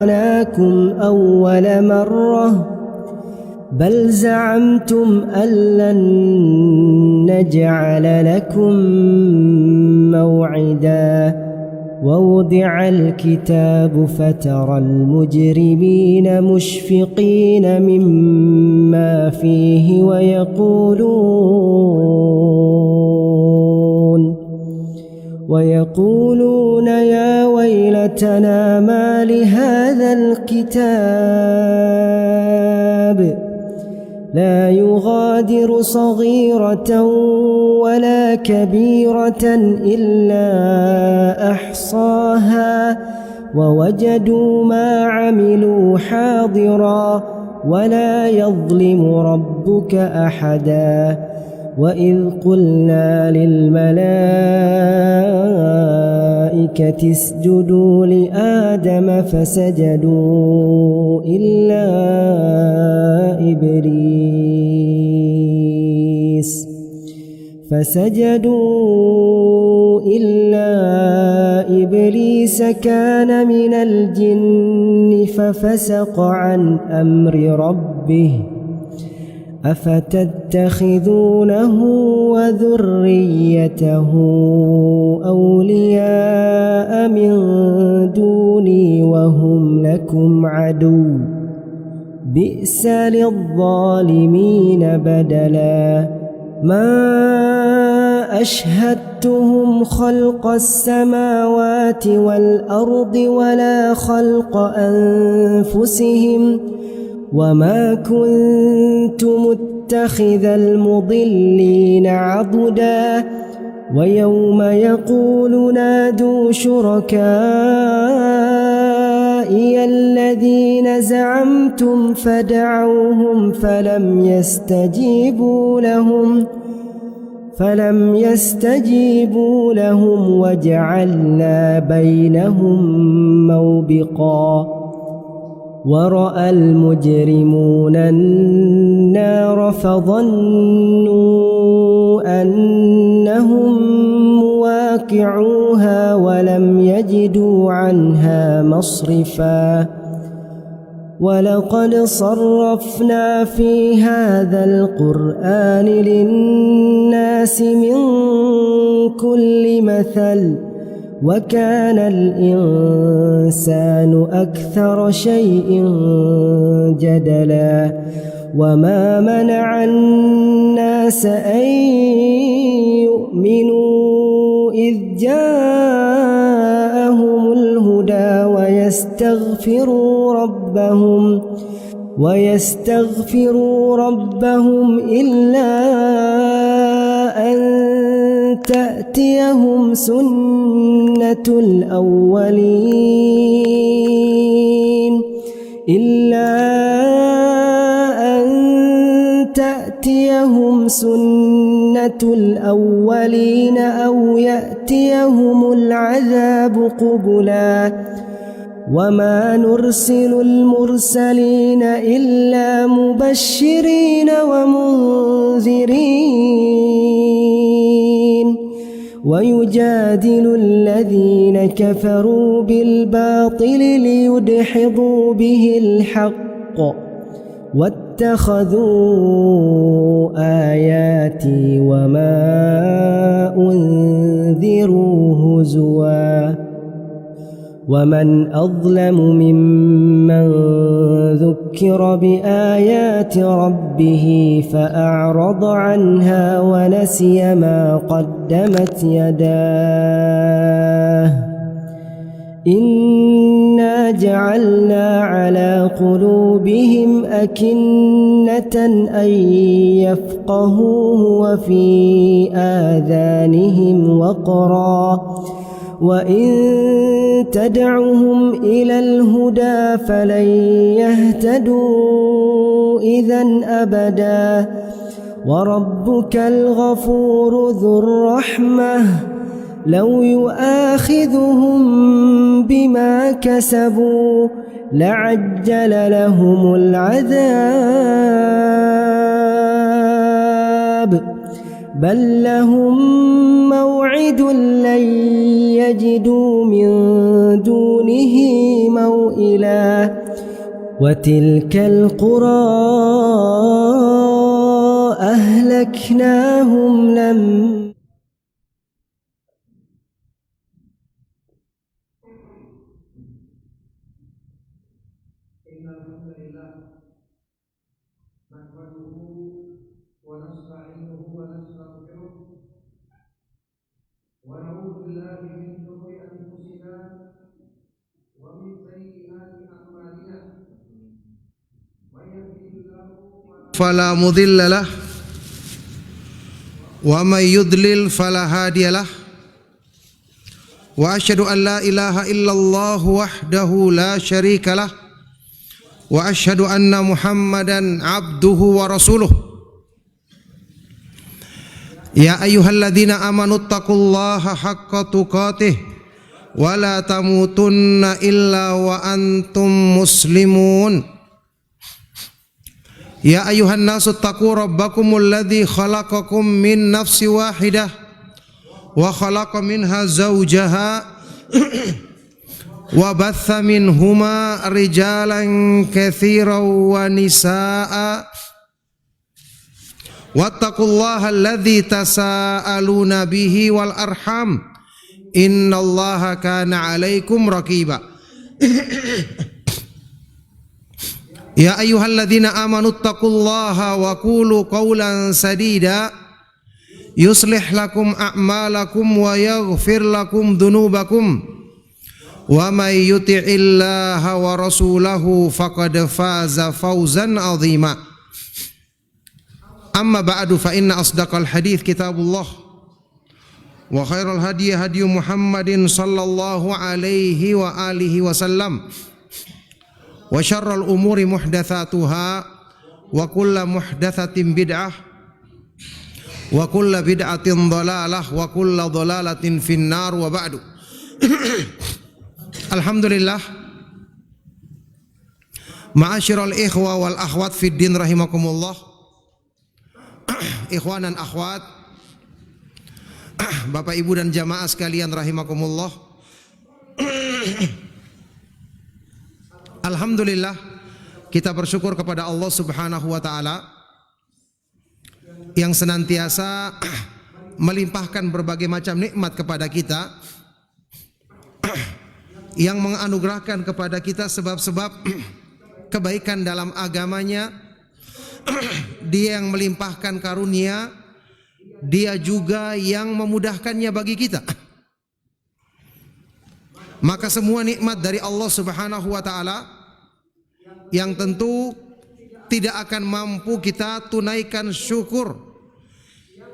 خلقناكم أول مرة بل زعمتم أن لن نجعل لكم موعدا ووضع الكتاب فترى المجرمين مشفقين مما فيه ويقولون يا ويلتنا ما لهذا الكتاب لا يغادر صغيرة ولا كبيرة إلا أحصاها ووجدوا ما عملوا حاضرا ولا يظلم ربك أحدا وإذ قلنا للملائكة اسجدوا لآدم فسجدوا إلا إبليس كان من الجن ففسق عن أمر ربه أفتتخذونه وذريته أولياء من دوني وهم لكم عدو بئس للظالمين بدلا ما أشهدتهم خلق السماوات والأرض ولا خلق أنفسهم وما كنت متخذ المضلين عضدا ويوم يقول نادوا شركائي الذين زعمتم فدعوهم فلم يستجيبوا لهم وجعلنا بينهم موبقا ورأى المجرمون النار فظنوا أنهم مواقعوها ولم يجدوا عنها مصرفا ولقد صرفنا في هذا القرآن للناس من كل مثل وكان الإنسان أكثر شيء جدلا وما منع الناس أن يؤمنوا إذ جاءهم الهدى ويستغفروا ربهم إلا أن تأتيهم سنة الأولين أو يأتيهم العذاب قبلا وما نرسل المرسلين إلا مبشرين ومنذرين ويجادل الذين كفروا بالباطل ليدحضوا به الحق واتخذوا آياتي وما أنذروا هزوا ومن أظلم ممن ذكر بآيات ربه فأعرض عنها ونسي ما قدمت يداه إنا جعلنا على قلوبهم أكنة أن يفقهوه وفي آذانهم وقرا وإن تدعهم إلى الهدى فلن يهتدوا إذن أبدا وربك الغفور ذو الرحمة لو يؤاخذهم بما كسبوا لعجل لهم العذاب بل لهم موعد لن يجدوا من دونه موئلا وتلك القرى أهلكناهم إن الحمد لله نحمده ونستعينه ونستغفره ونعوذ بالله من شرور أنفسنا ومن سيئات أعمالنا من يهده الله فلا مضل له ومن يضلل فلا هادي له وأشهد أن لا إله إلا الله وحده لا شريك له وأشهد أن محمدا عبده ورسوله يا أيها الذين آمنوا اتقوا الله حق تقاته ولا تموتن إلا وأنتم مسلمون يا أيها الناس اتقوا ربكم الذي خلقكم من نفس واحدة وخلق منها زوجها وبث منهما رجالا كثيرا ونساء واتقوا الله الذي تساءلون به والأرحام إن الله كان عليكم رقيبا يا أيها الذين آمنوا اتقوا الله وقولوا قولا سديدا يصلح لكم أعمالكم ويغفر لكم ذنوبكم ومن يطع الله ورسوله فقد فاز فوزا عظيما أما بعد فإن أصدق الحديث كتاب الله وخير الهدي هدي محمد صلى الله عليه وآله وسلم وشر الأمور محدثاتها وكل محدثة بدعة وكل بدعة ضلالة وكل ضلالة في النار وبعد. Alhamdulillah, ma'asyiral ikhwa wal akhwat fid din rahimakumullah. Ikhwan dan akhwat, Bapak Ibu dan jamaah sekalian rahimakumullah. Alhamdulillah, kita bersyukur kepada Allah Subhanahu wa taala yang senantiasa melimpahkan berbagai macam nikmat kepada kita, yang menganugerahkan kepada kita sebab-sebab kebaikan dalam agamanya. Dia yang melimpahkan karunia, Dia juga yang memudahkannya bagi kita. Maka semua nikmat dari Allah Subhanahu wa taala yang tentu tidak akan mampu kita tunaikan syukur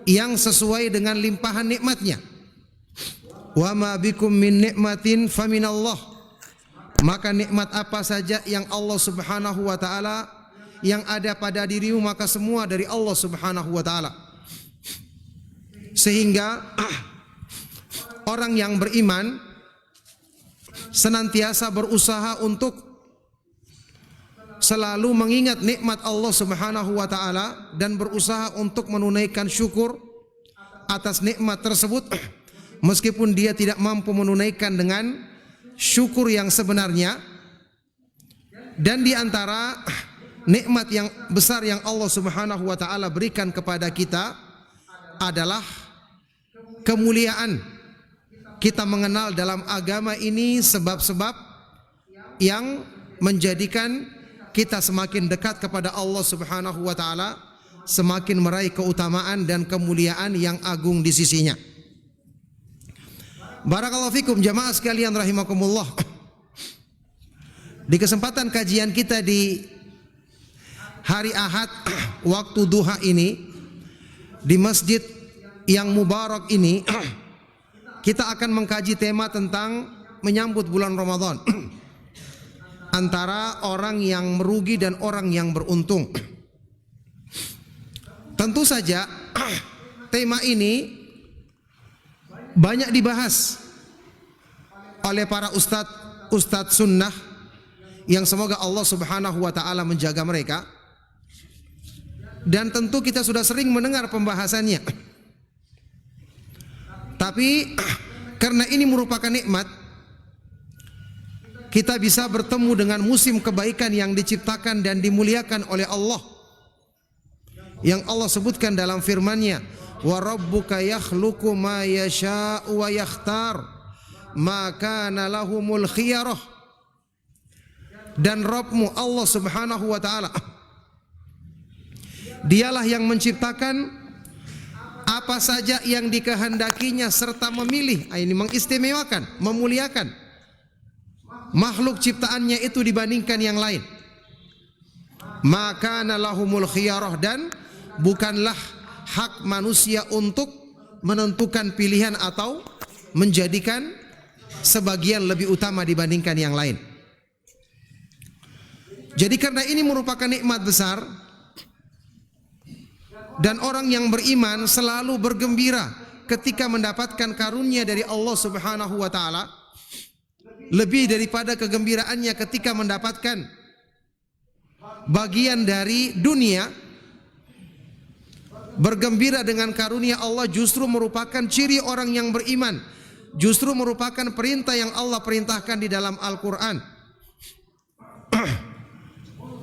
yang sesuai dengan limpahan nikmatnya. Wa ma bikum min nikmatin faminallah. Maka nikmat apa saja yang Allah Subhanahu wa taala yang ada pada dirimu, maka semua dari Allah Subhanahu wa taala. Sehingga orang yang beriman senantiasa berusaha untuk selalu mengingat nikmat Allah Subhanahu wa taala dan berusaha untuk menunaikan syukur atas nikmat tersebut, meskipun dia tidak mampu menunaikan dengan syukur yang sebenarnya. Dan di antara nikmat yang besar yang Allah Subhanahu wa taala berikan kepada kita adalah kemuliaan. Kita mengenal dalam agama ini sebab-sebab yang menjadikan kita semakin dekat kepada Allah Subhanahu wa taala, semakin meraih keutamaan dan kemuliaan yang agung di sisinya. Barakallahu fikum jamaah sekalian rahimakumullah. Di kesempatan kajian kita di hari Ahad waktu duha ini di masjid yang mubarak ini, kita akan mengkaji tema tentang menyambut bulan Ramadan, antara orang yang merugi dan orang yang beruntung. Tentu saja tema ini banyak dibahas oleh para ustadz sunnah yang semoga Allah Subhanahu wa taala menjaga mereka. Dan tentu kita sudah sering mendengar pembahasannya. Tapi karena ini merupakan nikmat, kita bisa bertemu dengan musim kebaikan yang diciptakan dan dimuliakan oleh Allah, yang Allah sebutkan dalam firman-Nya, wa rabbuka yakhluqu ma yasha'u wa yakhtar ma kana lahumul khiyarah. Dan Rabbmu Allah Subhanahu wa taala, Dialah yang menciptakan apa saja yang dikehendakinya serta memilih, ini mengistimewakan, memuliakan makhluk ciptaannya itu dibandingkan yang lain. Maka nalahumul khiyarah, dan bukanlah hak manusia untuk menentukan pilihan atau menjadikan sebagian lebih utama dibandingkan yang lain. Jadi karena ini merupakan nikmat besar, dan orang yang beriman selalu bergembira ketika mendapatkan karunia dari Allah Subhanahu wa taala, lebih daripada kegembiraannya ketika mendapatkan bagian dari dunia. Bergembira dengan karunia Allah justru merupakan ciri orang yang beriman, justru merupakan perintah yang Allah perintahkan di dalam Al-Quran.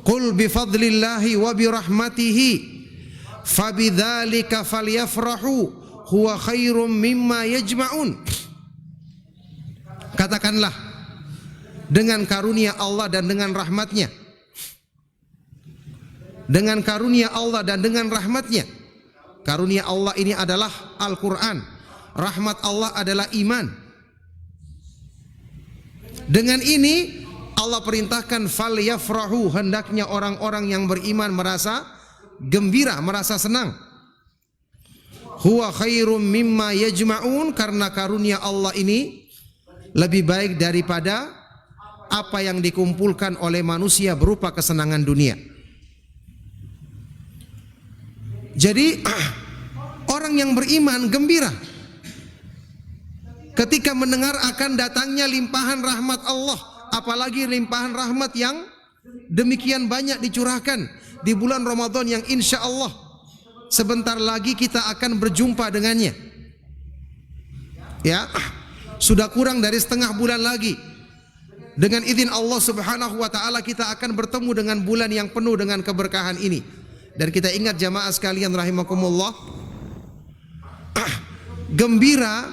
Qul bifadlillahi wa birahmatihi fabidzalika falyafrahu huwa khairum mimma yajma'un. Katakanlah, dengan karunia Allah dan dengan rahmatnya, dengan karunia Allah dan dengan rahmatnya. Karunia Allah ini adalah Al-Quran, rahmat Allah adalah iman. Dengan ini Allah perintahkan falyafrahu, hendaknya orang-orang yang beriman merasa gembira, merasa senang. Huwa khairum mimma yajma'un, karena karunia Allah ini lebih baik daripada apa yang dikumpulkan oleh manusia berupa kesenangan dunia. Jadi orang yang beriman gembira ketika mendengar akan datangnya limpahan rahmat Allah, apalagi limpahan rahmat yang demikian banyak dicurahkan di bulan Ramadan yang insya Allah sebentar lagi kita akan berjumpa dengannya. Ya, sudah kurang dari setengah bulan lagi. Dengan izin Allah Subhanahu wa taala kita akan bertemu dengan bulan yang penuh dengan keberkahan ini. Dan kita ingat jamaah sekalian rahimakumullah, gembira,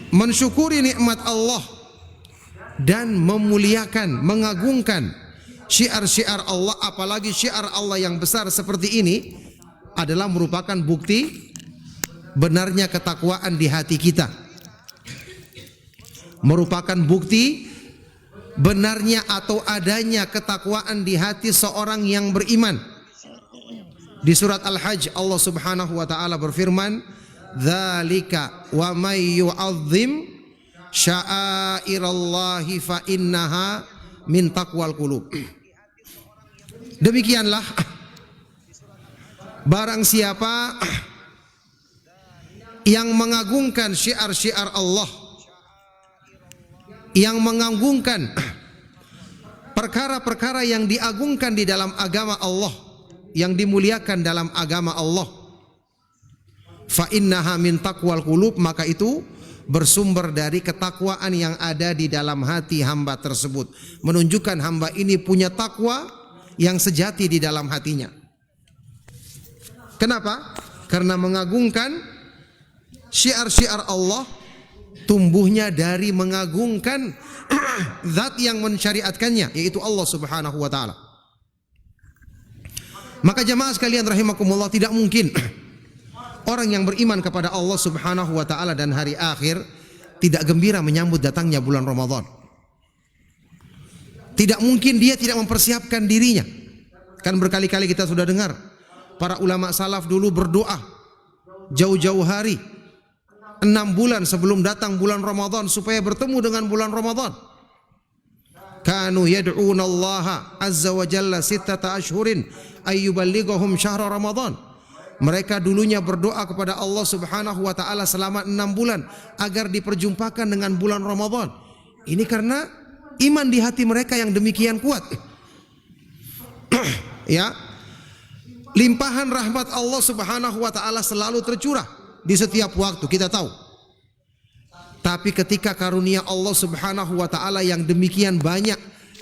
mensyukuri nikmat Allah dan memuliakan, mengagungkan syiar-syiar Allah, apalagi syiar Allah yang besar seperti ini, adalah merupakan bukti benarnya ketakwaan di hati kita. Merupakan bukti benarnya atau adanya ketakwaan di hati seorang yang beriman. Di surat Al-Hajj Allah Subhanahu wa taala berfirman, "Dzalika wa may yu'azzim sya'airallahi fa innaha min taqwal qulub." Demikianlah barang siapa yang mengagungkan syiar-syiar Allah, yang mengagungkan perkara-perkara yang diagungkan di dalam agama Allah, yang dimuliakan dalam agama Allah, fa innaha min taqwal qulub, maka itu bersumber dari ketakwaan yang ada di dalam hati hamba tersebut, menunjukkan hamba ini punya takwa yang sejati di dalam hatinya. Kenapa? Karena mengagungkan syiar-syiar Allah tumbuhnya dari mengagungkan zat yang mensyariatkannya, yaitu Allah Subhanahu wa taala. Maka jamaah sekalian rahimakumullah, tidak mungkin orang yang beriman kepada Allah Subhanahu wa taala dan hari akhir tidak gembira menyambut datangnya bulan Ramadan. Tidak mungkin dia tidak mempersiapkan dirinya. Kan berkali-kali kita sudah dengar para ulama salaf dulu berdoa jauh-jauh hari, 6 bulan sebelum datang bulan Ramadan supaya bertemu dengan bulan Ramadan. Kanu yad'una Allah azza wa jalla sittata ashhurin ayyuballighahum syahra Ramadan. Mereka dulunya berdoa kepada Allah Subhanahu wa taala selama 6 bulan agar diperjumpakan dengan bulan Ramadan. Ini karena iman di hati mereka yang demikian kuat. Ya. Limpahan rahmat Allah Subhanahu wa taala selalu tercurah di setiap waktu, kita tahu. Tapi ketika karunia Allah Subhanahu wa taala yang demikian banyak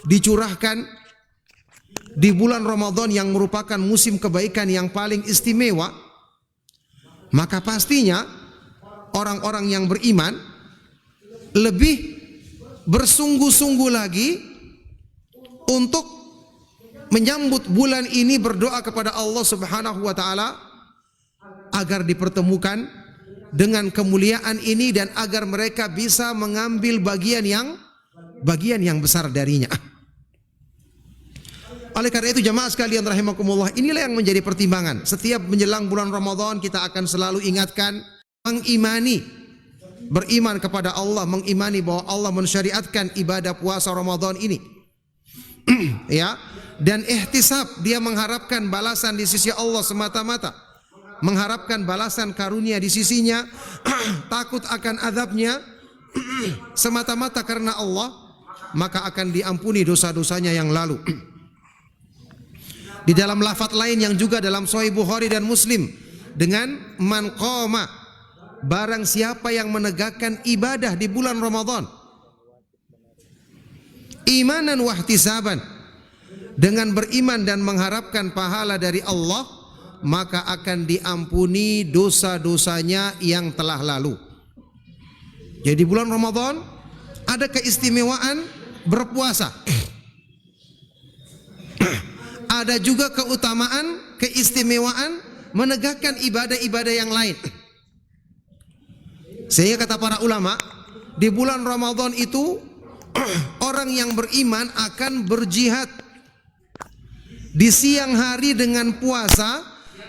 dicurahkan di bulan Ramadan yang merupakan musim kebaikan yang paling istimewa, maka pastinya orang-orang yang beriman lebih bersungguh-sungguh lagi untuk menyambut bulan ini, berdoa kepada Allah Subhanahu wa taala agar dipertemukan dengan kemuliaan ini dan agar mereka bisa mengambil bagian yang besar darinya. Oleh karena itu jamaah sekalian rahimakumullah, inilah yang menjadi pertimbangan. Setiap menjelang bulan Ramadan kita akan selalu ingatkan, beriman kepada Allah, mengimani bahwa Allah mensyariatkan ibadah puasa Ramadan ini. Ya, dan ihtisab, dia mengharapkan balasan di sisi Allah semata-mata, mengharapkan balasan karunia di sisinya, takut akan azabnya semata-mata karena Allah, maka akan diampuni dosa-dosanya yang lalu. Di dalam lafaz lain yang juga dalam Sahih Bukhari dan Muslim dengan man qama, barang siapa yang menegakkan ibadah di bulan Ramadan imanan wahtisaban, dengan beriman dan mengharapkan pahala dari Allah, maka akan diampuni dosa-dosanya yang telah lalu. Jadi bulan Ramadan ada keistimewaan berpuasa. Ada juga keutamaan, keistimewaan menegakkan ibadah-ibadah yang lain. Sehingga kata para ulama, di bulan Ramadan itu orang yang beriman akan berjihad di siang hari dengan puasa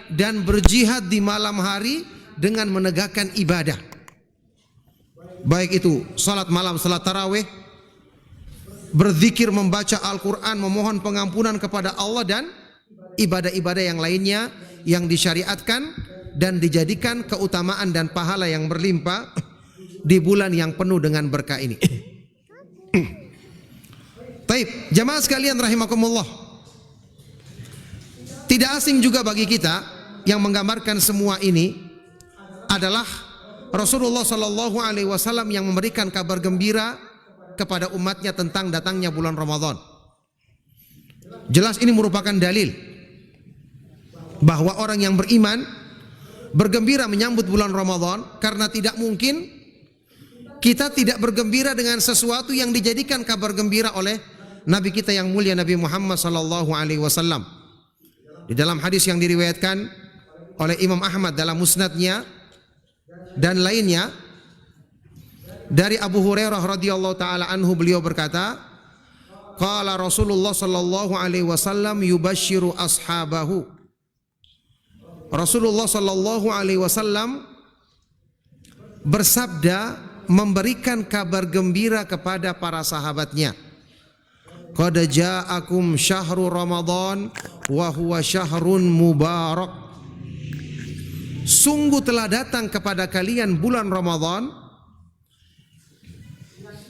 dan berjihad di malam hari dengan menegakkan ibadah. Baik itu salat malam, salat tarawih, berzikir, membaca Al-Quran, memohon pengampunan kepada Allah, dan ibadah-ibadah yang lainnya yang disyariatkan dan dijadikan keutamaan dan pahala yang berlimpah di bulan yang penuh dengan berkah ini. Taib, jamaah sekalian rahimakumullah, tidak asing juga bagi kita yang menggambarkan semua ini adalah Rasulullah Sallallahu Alaihi Wasallam yang memberikan kabar gembira kepada umatnya tentang datangnya bulan Ramadan. Jelas ini merupakan dalil bahwa orang yang beriman bergembira menyambut bulan Ramadan, karena tidak mungkin kita tidak bergembira dengan sesuatu yang dijadikan kabar gembira oleh Nabi kita yang mulia Nabi Muhammad Sallallahu Alaihi Wasallam. Di dalam hadis yang diriwayatkan oleh Imam Ahmad dalam musnadnya dan lainnya dari Abu Hurairah radhiyallahu taala anhu, beliau berkata, qala Rasulullah sallallahu alaihi wasallam yubashshiru ashabahu. Rasulullah sallallahu alaihi wasallam bersabda, memberikan kabar gembira kepada para sahabatnya. Qad ja'akum syahrul Ramadan wa huwa syahrun mubarak. Sungguh telah datang kepada kalian bulan Ramadan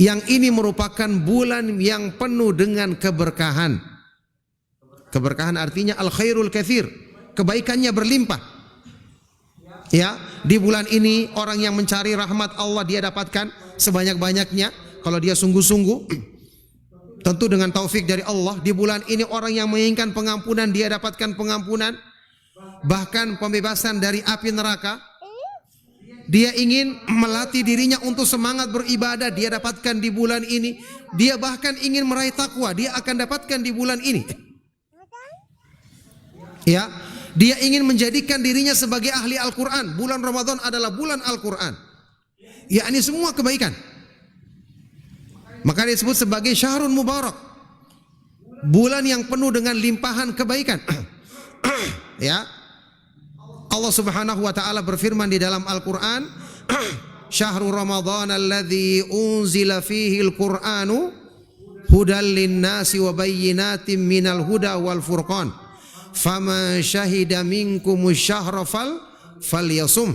yang ini merupakan bulan yang penuh dengan keberkahan. Keberkahan artinya al-khairul katsir, kebaikannya berlimpah. Ya, di bulan ini orang yang mencari rahmat Allah dia dapatkan sebanyak-banyaknya kalau dia sungguh-sungguh. Tentu dengan taufik dari Allah. Di bulan ini orang yang menginginkan pengampunan dia dapatkan pengampunan, bahkan pembebasan dari api neraka. Dia ingin melatih dirinya untuk semangat beribadah, dia dapatkan di bulan ini. Dia bahkan ingin meraih takwa, dia akan dapatkan di bulan ini. Ya, dia ingin menjadikan dirinya sebagai ahli Al-Quran. Bulan Ramadan adalah bulan Al-Quran. Ya, ini semua kebaikan. Maka disebut sebagai syahrun mubarak, bulan yang penuh dengan limpahan kebaikan. Ya, Allah Subhanahu wa taala berfirman di dalam Al-Qur'an, syahrul Ramadan alladzi unzila fihi al-Qur'anu hudal lin-nasi wa bayyinatin minal huda wal furqan. Faman syahida minkumus syahra falyasum.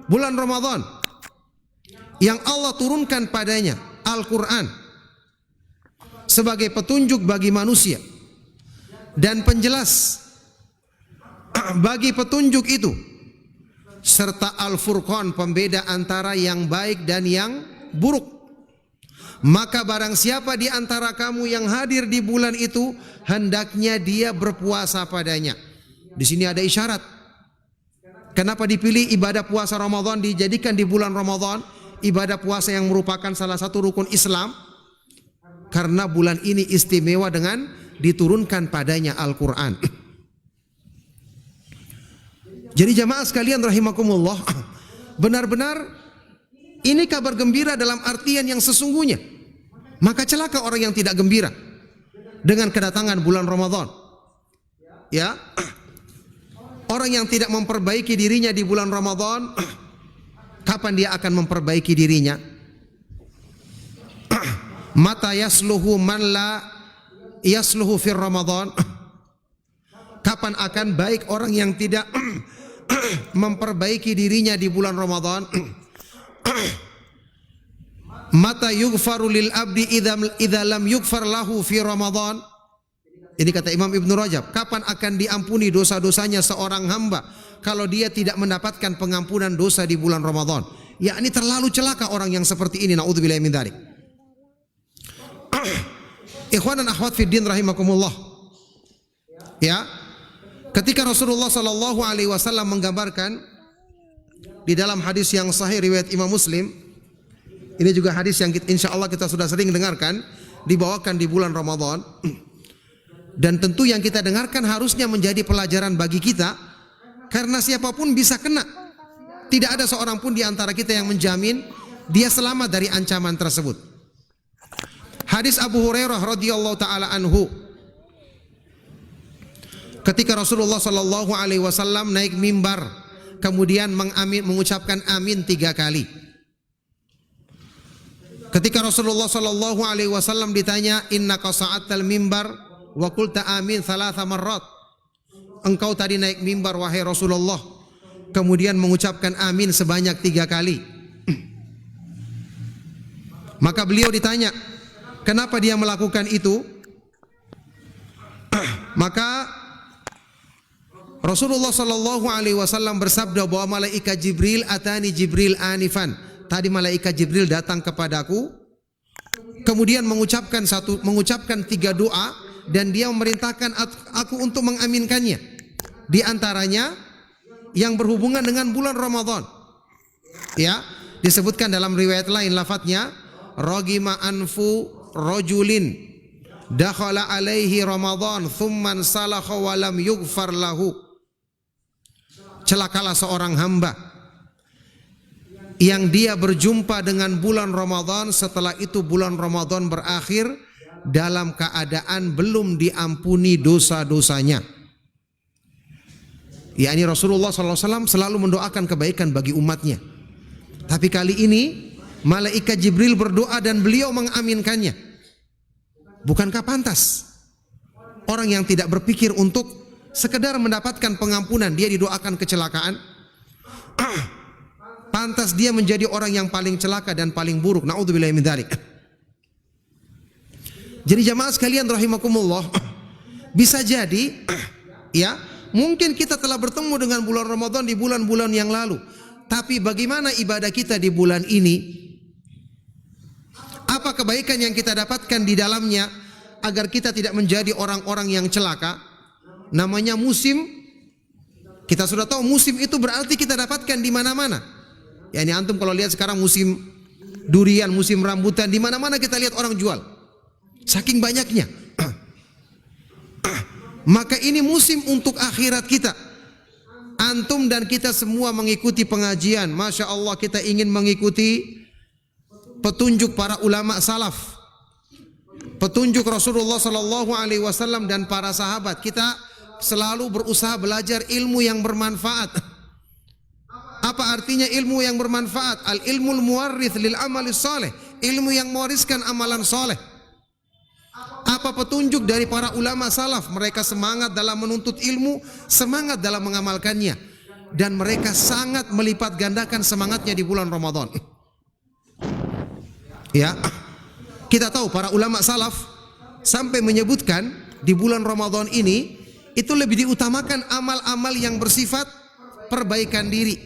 Bulan Ramadan yang Allah turunkan padanya Al-Quran sebagai petunjuk bagi manusia dan penjelas bagi petunjuk itu serta Al-Furqan, pembeda antara yang baik dan yang buruk. Maka barang siapa di antara kamu yang hadir di bulan itu, hendaknya dia berpuasa padanya. Di sini ada isyarat. Kenapa dipilih ibadah puasa Ramadan dijadikan di bulan Ramadan? Ibadah puasa yang merupakan salah satu rukun Islam. Karena bulan ini istimewa dengan diturunkan padanya Al-Quran. Jadi jamaah sekalian rahimakumullah, benar-benar ini kabar gembira dalam artian yang sesungguhnya. Maka celaka orang yang tidak gembira dengan kedatangan bulan Ramadan. Ya, orang yang tidak memperbaiki dirinya di bulan Ramadan, kapan dia akan memperbaiki dirinya? Mata yasluhu man la yasluhu fir Ramadan. Kapan akan baik orang yang tidak memperbaiki dirinya di bulan Ramadan? Mata yughfaru lil abdi idza lam yughfar lahu fi Ramadan. Ini kata Imam Ibn Rajab, kapan akan diampuni dosa-dosanya seorang hamba kalau dia tidak mendapatkan pengampunan dosa di bulan Ramadan? Ya, ini terlalu celaka orang yang seperti ini, naudzubillahi min dzalik. Ikhwan dan akhwat fiddin rahimakumullah. Ya, ketika Rasulullah sallallahu alaihi wasallam menggambarkan di dalam hadis yang sahih riwayat Imam Muslim, ini juga hadis yang insyaallah kita sudah sering dengarkan, dibawakan di bulan Ramadan. Dan tentu yang kita dengarkan harusnya menjadi pelajaran bagi kita, karena siapapun bisa kena. Tidak ada seorang pun di antara kita yang menjamin dia selamat dari ancaman tersebut. Hadis Abu Hurairah radhiyallahu taala anhu, ketika Rasulullah sallallahu alaihi wasallam naik mimbar, kemudian mengucapkan amin 3 kali. Ketika Rasulullah sallallahu alaihi wasallam ditanya, innaka sa'atal mimbar wa qulta amin 3 marrat. Engkau tadi naik mimbar wahai Rasulullah, kemudian mengucapkan amin sebanyak 3 kali. Maka beliau ditanya, kenapa dia melakukan itu? Maka Rasulullah sallallahu alaihi wasallam bersabda bahwa malaikat Jibril atani Jibril anifan. Tadi malaikat Jibril datang kepadaku, kemudian mengucapkan 3 doa, dan dia memerintahkan aku untuk mengaminkannya. Di antaranya yang berhubungan dengan bulan Ramadan. Ya, disebutkan dalam riwayat lain lafadznya, ragima anfu rajulin dakhala alaihi Ramadan thumman salakha wa lam yughfar lahu. Celakalah seorang hamba yang dia berjumpa dengan bulan Ramadan, setelah itu bulan Ramadan berakhir dalam keadaan belum diampuni dosa-dosanya. yakni Rasulullah SAW selalu mendoakan kebaikan bagi umatnya. Tapi kali ini malaikat Jibril berdoa dan beliau mengaminkannya. Bukankah pantas orang yang tidak berpikir untuk sekedar mendapatkan pengampunan dia didoakan kecelakaan? Pantas dia menjadi orang yang paling celaka dan paling buruk. Na'udzubillahi min dzalik. Jadi jamaah sekalian rahimakumullah, bisa jadi ya, mungkin kita telah bertemu dengan bulan Ramadan di bulan-bulan yang lalu. Tapi bagaimana ibadah kita di bulan ini? Apa kebaikan yang kita dapatkan di dalamnya agar kita tidak menjadi orang-orang yang celaka? Namanya musim. Kita sudah tahu musim itu berarti kita dapatkan di mana-mana. Ya, ini antum kalau lihat sekarang musim durian, musim rambutan, di mana-mana kita lihat orang jual. Saking banyaknya. Maka ini musim untuk akhirat kita. Antum dan kita semua mengikuti pengajian. Masya Allah, kita ingin mengikuti petunjuk para ulama salaf, petunjuk Rasulullah Sallallahu Alaihi Wasallam dan para sahabat. Kita selalu berusaha belajar ilmu yang bermanfaat. Apa artinya ilmu yang bermanfaat? Al ilmul muwarrith lil amalis saleh, ilmu yang mewariskan amalan soleh. Apa petunjuk dari para ulama salaf? Mereka semangat dalam menuntut ilmu, semangat dalam mengamalkannya, dan mereka sangat melipat gandakan semangatnya di bulan Ramadan. Ya, kita tahu para ulama salaf sampai menyebutkan di bulan Ramadan ini itu lebih diutamakan amal-amal yang bersifat perbaikan diri.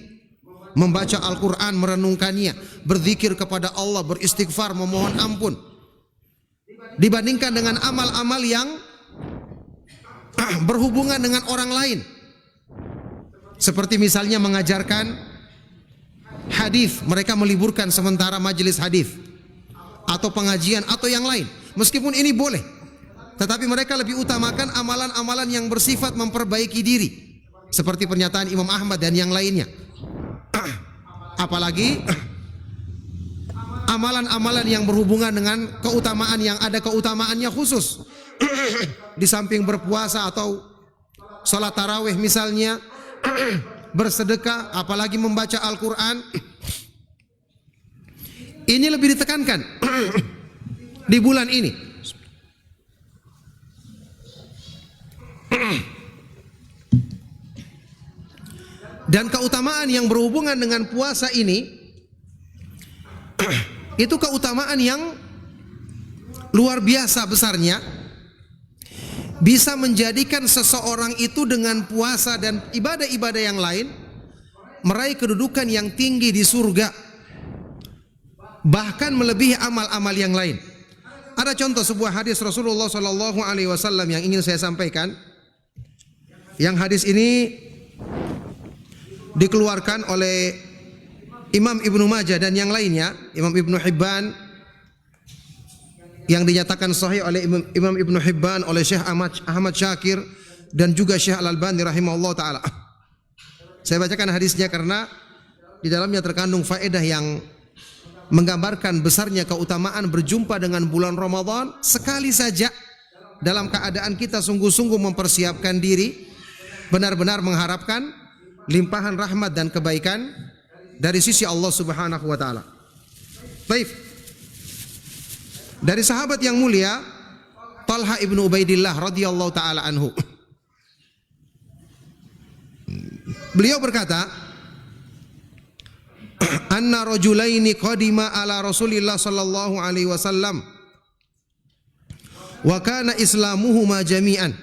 membaca Al-Quran, merenungkannya, berzikir kepada Allah, beristighfar, memohon ampun, dibandingkan dengan amal-amal yang berhubungan dengan orang lain. Seperti misalnya mengajarkan hadis, mereka meliburkan sementara majelis hadis atau pengajian atau yang lain. Meskipun ini boleh, tetapi mereka lebih utamakan amalan-amalan yang bersifat memperbaiki diri, seperti pernyataan Imam Ahmad dan yang lainnya. Apalagi amalan-amalan yang berhubungan dengan keutamaan yang ada keutamaannya khusus. Di samping berpuasa atau sholat tarawih misalnya, bersedekah, apalagi membaca Al-Quran, ini lebih ditekankan di bulan ini. Dan keutamaan yang berhubungan dengan puasa ini, itu keutamaan yang luar biasa besarnya, bisa menjadikan seseorang itu dengan puasa dan ibadah-ibadah yang lain meraih kedudukan yang tinggi di surga, bahkan melebihi amal-amal yang lain. Ada contoh sebuah hadis Rasulullah SAW yang ingin saya sampaikan. Yang hadis ini dikeluarkan oleh Imam Ibnu Majah dan yang lainnya, Imam Ibnu Hibban, yang dinyatakan sahih oleh Imam Ibnu Hibban, oleh Syekh Ahmad Syakir dan juga Syekh Al-Albani rahimahullah ta'ala. Saya bacakan hadisnya karena di dalamnya terkandung faedah yang menggambarkan besarnya keutamaan berjumpa dengan bulan Ramadan sekali saja, dalam keadaan kita sungguh-sungguh mempersiapkan diri, benar-benar mengharapkan limpahan rahmat dan kebaikan dari sisi Allah Subhanahu wa taala. Baik. Dari sahabat yang mulia Talha ibnu Ubaidillah radhiyallahu taala anhu, beliau berkata, anna rajulaini qadima ala Rasulillah sallallahu alaihi wasallam wa kana islamuhuma jami'an.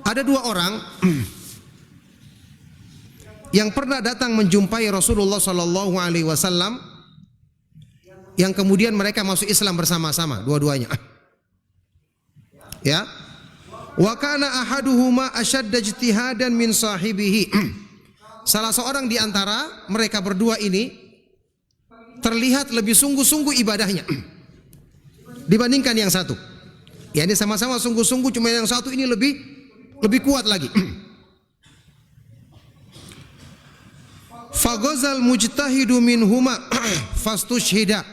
Ada dua orang yang pernah datang menjumpai Rasulullah sallallahu alaihi wasallam, yang kemudian mereka masuk Islam bersama-sama dua-duanya. Ya. Wa kana ahaduhuma ashadda ijtihadan min sahibihi. Salah seorang di antara mereka berdua ini terlihat lebih sungguh-sungguh ibadahnya dibandingkan yang satu. Ya, ini sama-sama sungguh-sungguh, cuma yang satu ini lebih kuat lagi. Faghazal mujtahidu minhuma fastushhida.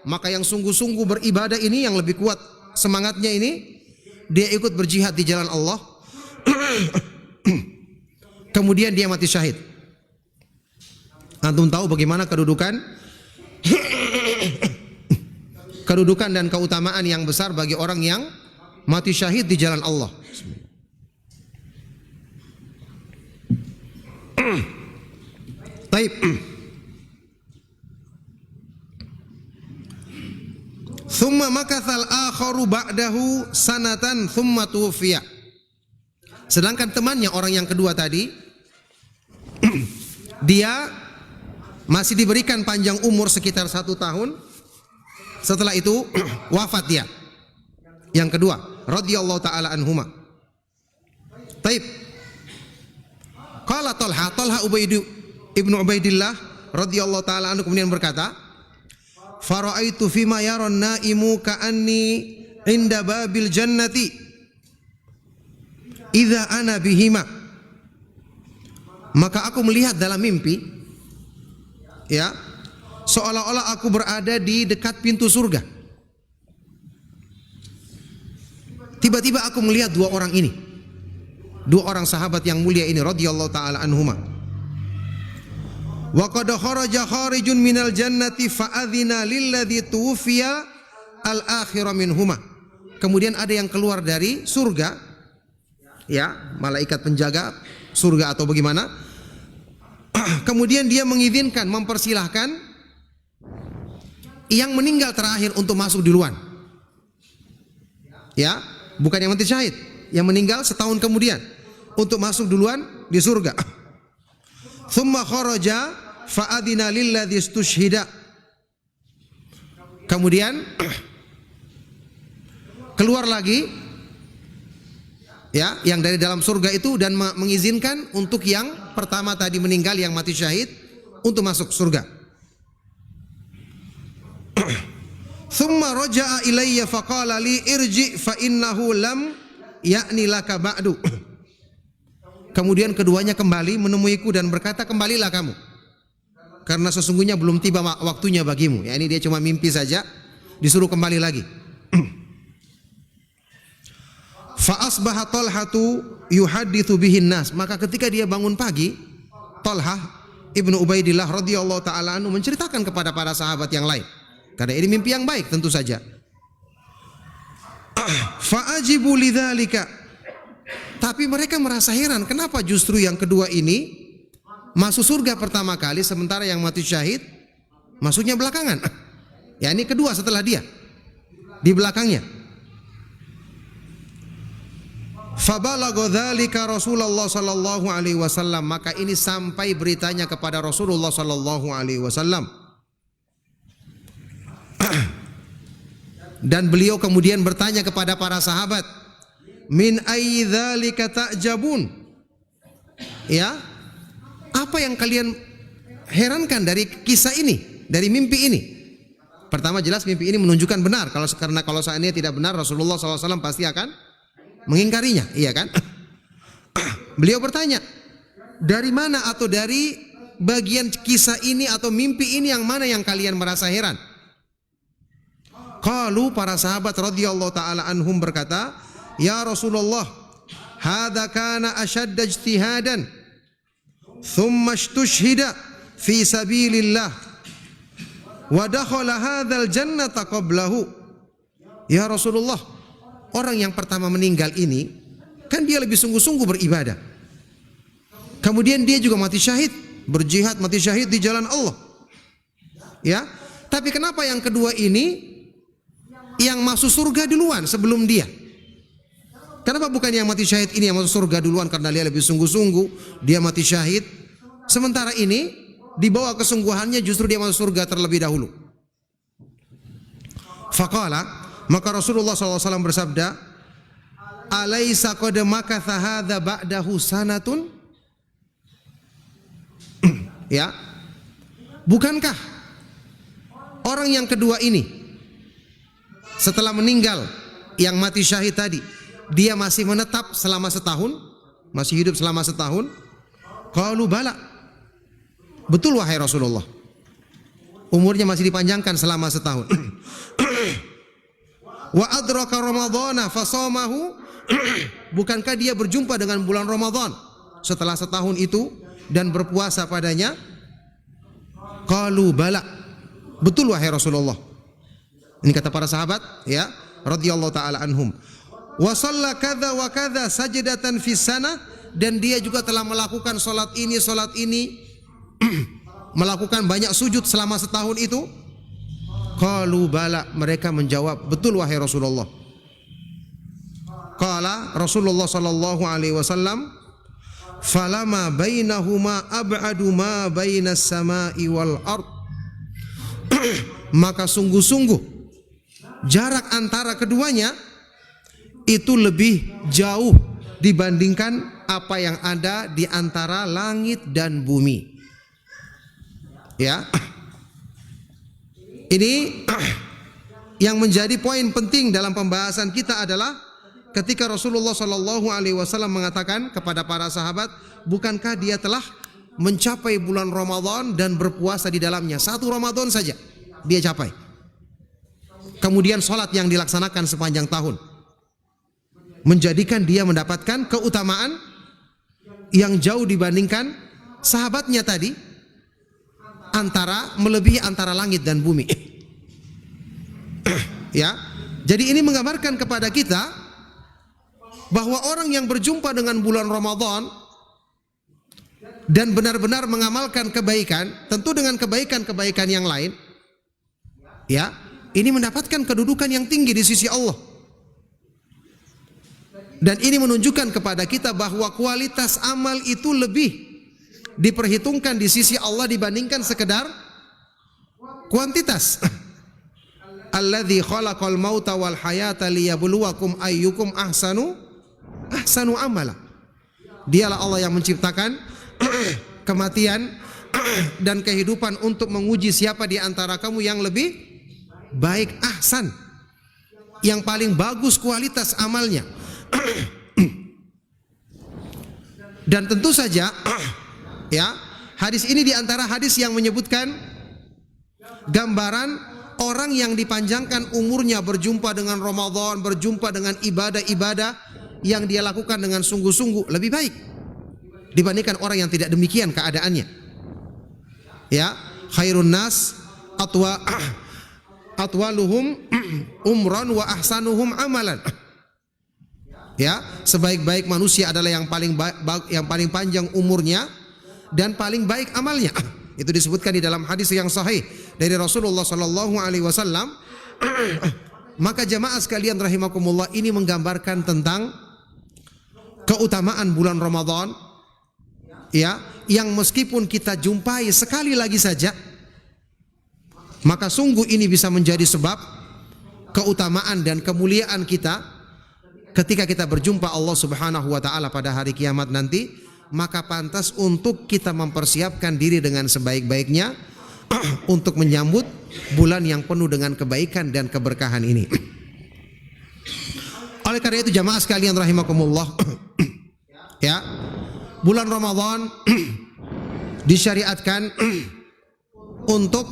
Maka yang sungguh-sungguh beribadah ini, yang lebih kuat semangatnya ini, dia ikut berjihad di jalan Allah. Kemudian dia mati syahid. Antum tahu bagaimana kedudukan dan keutamaan yang besar bagi orang yang mati syahid di jalan Allah. Baik. Thumma makathal akharu ba'dahu sanatan thumma tuwfiya. Sedangkan temannya, orang yang kedua tadi, dia masih diberikan panjang umur sekitar 1 tahun. Setelah itu wafat dia. Yang kedua, radhiyallahu taala anhuma. Taib. Qala Talha ibnu Ubaidillah radhiyallahu taala anhu kemudian berkata, fara'aitu fima yaron naimu ka'anni inda babil jannati idza ana bihima. Maka aku melihat dalam mimpi, ya, seolah-olah aku berada di dekat pintu surga. Tiba-tiba aku melihat dua orang ini, dua orang sahabat yang mulia ini radhiyallahu taala anhuma. Wa qad kharaja kharijun minal jannati fa adzina lilladzi tuwfiya al-akhira minhuma. Kemudian ada yang keluar dari surga, ya, malaikat penjaga surga atau bagaimana. Kemudian dia mengizinkan, mempersilahkan yang meninggal terakhir untuk masuk duluan. Ya, bukan yang mati syahid, yang meninggal setahun kemudian untuk masuk duluan di surga. Thumma kharaja fa'adina lilladzi istushhida. Kemudian keluar lagi ya, yang dari dalam surga itu, dan mengizinkan untuk yang pertama tadi meninggal, yang mati syahid, untuk masuk surga. Thumma raja'a ilayya faqala li irji fa innahu lam ya'ni laka ba'du. Kemudian keduanya kembali menemuiku dan berkata, kembalilah kamu, karena sesungguhnya belum tiba waktunya bagimu. Ya, ini dia cuma mimpi saja, disuruh kembali lagi. Fa asbaha Talhatu yuhadditsu bihin nas. Maka ketika dia bangun pagi, Talhah ibnu Ubaidillah radhiyallahu taala anhu menceritakan kepada para sahabat yang lain. Karena ini mimpi yang baik tentu saja. Fa ajibu lidzalika. Tapi mereka merasa heran, kenapa justru yang kedua ini masuk surga pertama kali, sementara yang mati syahid masuknya belakangan. Ya, ini kedua setelah dia, di belakangnya. Fabalagha dzalika Rasulullah sallallahu alaihi wasallam. Maka ini sampai beritanya kepada Rasulullah sallallahu alaihi wasallam. Dan beliau kemudian bertanya kepada para sahabat, min ayyi dzalika ta'jabun? Ya, apa yang kalian herankan dari kisah ini, dari mimpi ini? Pertama, jelas mimpi ini menunjukkan benar. Karena kalau seandainya tidak benar, Rasulullah SAW pasti akan mengingkarinya, iya kan? Beliau bertanya, dari mana atau dari bagian kisah ini atau mimpi ini yang mana yang kalian merasa heran? Qalu, para sahabat radhiyallahu taala anhum berkata, ya Rasulullah, hadza kana ashadda ijtihadan thumma istushhida fi sabilillah wa dakhala hadzal jannata qablahu. Ya Rasulullah, orang yang pertama meninggal ini kan dia lebih sungguh-sungguh beribadah. Kemudian dia juga mati syahid, berjihad mati syahid di jalan Allah. Ya, tapi kenapa yang kedua ini yang masuk surga duluan sebelum dia? Kenapa bukan yang mati syahid ini yang masuk surga duluan karena dia lebih sungguh-sungguh, dia mati syahid, sementara ini di bawah kesungguhannya justru dia masuk surga terlebih dahulu. Faqala, maka Rasulullah SAW bersabda, alaysa qad makatha hadza ba'dahu sanatun? Ya, bukankah orang yang kedua ini setelah meninggal yang mati syahid tadi, dia masih menetap selama setahun, masih hidup selama setahun? Qalu bala. Betul wahai Rasulullah, umurnya masih dipanjangkan selama setahun. Wa adraka ramadhana fasamahu. Bukankah dia berjumpa dengan bulan Ramadan setelah setahun itu dan berpuasa padanya? Qalu bala. Betul wahai Rasulullah. Ini kata para sahabat, ya, radhiyallahu taala anhum. Wa shalla kadza wa kadza sajdatan fis sana, dan dia juga telah melakukan salat ini, melakukan banyak sujud selama setahun itu. Qalu bala. Mereka menjawab, betul wahai Rasulullah. Qala Rasulullah sallallahu alaihi wasallam, falama bainahuma ab'adu ma bainas samai wal ard. Maka sungguh-sungguh jarak antara keduanya itu lebih jauh dibandingkan apa yang ada di antara langit dan bumi. Ya, ini yang menjadi poin penting dalam pembahasan kita adalah ketika Rasulullah Shallallahu Alaihi Wasallam mengatakan kepada para sahabat, bukankah dia telah mencapai bulan Ramadan dan berpuasa di dalamnya, satu Ramadan saja dia capai. Kemudian sholat yang dilaksanakan sepanjang tahun menjadikan dia mendapatkan keutamaan yang jauh dibandingkan sahabatnya tadi, melebihi antara langit dan bumi. Ya, jadi ini menggambarkan kepada kita bahwa orang yang berjumpa dengan bulan Ramadan dan benar-benar mengamalkan kebaikan, tentu dengan kebaikan-kebaikan yang lain, ya, ini mendapatkan kedudukan yang tinggi di sisi Allah. Dan ini menunjukkan kepada kita bahwa kualitas amal itu lebih diperhitungkan di sisi Allah dibandingkan sekedar kuantitas. Alladzi khalaqal mauta wal hayata liyabluwakum ayyukum ahsanu amala. Dialah Allah yang menciptakan kematian dan kehidupan untuk menguji siapa di antara kamu yang lebih baik, ahsan, yang paling bagus kualitas amalnya. Dan tentu saja ya, hadis ini di antara hadis yang menyebutkan gambaran orang yang dipanjangkan umurnya berjumpa dengan Ramadan, berjumpa dengan ibadah-ibadah yang dia lakukan dengan sungguh-sungguh lebih baik dibandingkan orang yang tidak demikian keadaannya. Ya, khairun nas atwaluhum umran wa ahsanuhum amalan. Ya, sebaik-baik manusia adalah yang paling panjang umurnya dan paling baik amalnya. Itu disebutkan di dalam hadis yang sahih dari Rasulullah sallallahu alaihi wasallam. Maka jamaah sekalian rahimakumullah, ini menggambarkan tentang keutamaan bulan Ramadan, ya, yang meskipun kita jumpai sekali lagi saja, maka sungguh ini bisa menjadi sebab keutamaan dan kemuliaan kita ketika kita berjumpa Allah Subhanahu wa taala pada hari kiamat nanti. Maka pantas untuk kita mempersiapkan diri dengan sebaik-baiknya untuk menyambut bulan yang penuh dengan kebaikan dan keberkahan ini. Oleh karena itu jamaah sekalian rahimakumullah, ya, bulan Ramadan disyariatkan untuk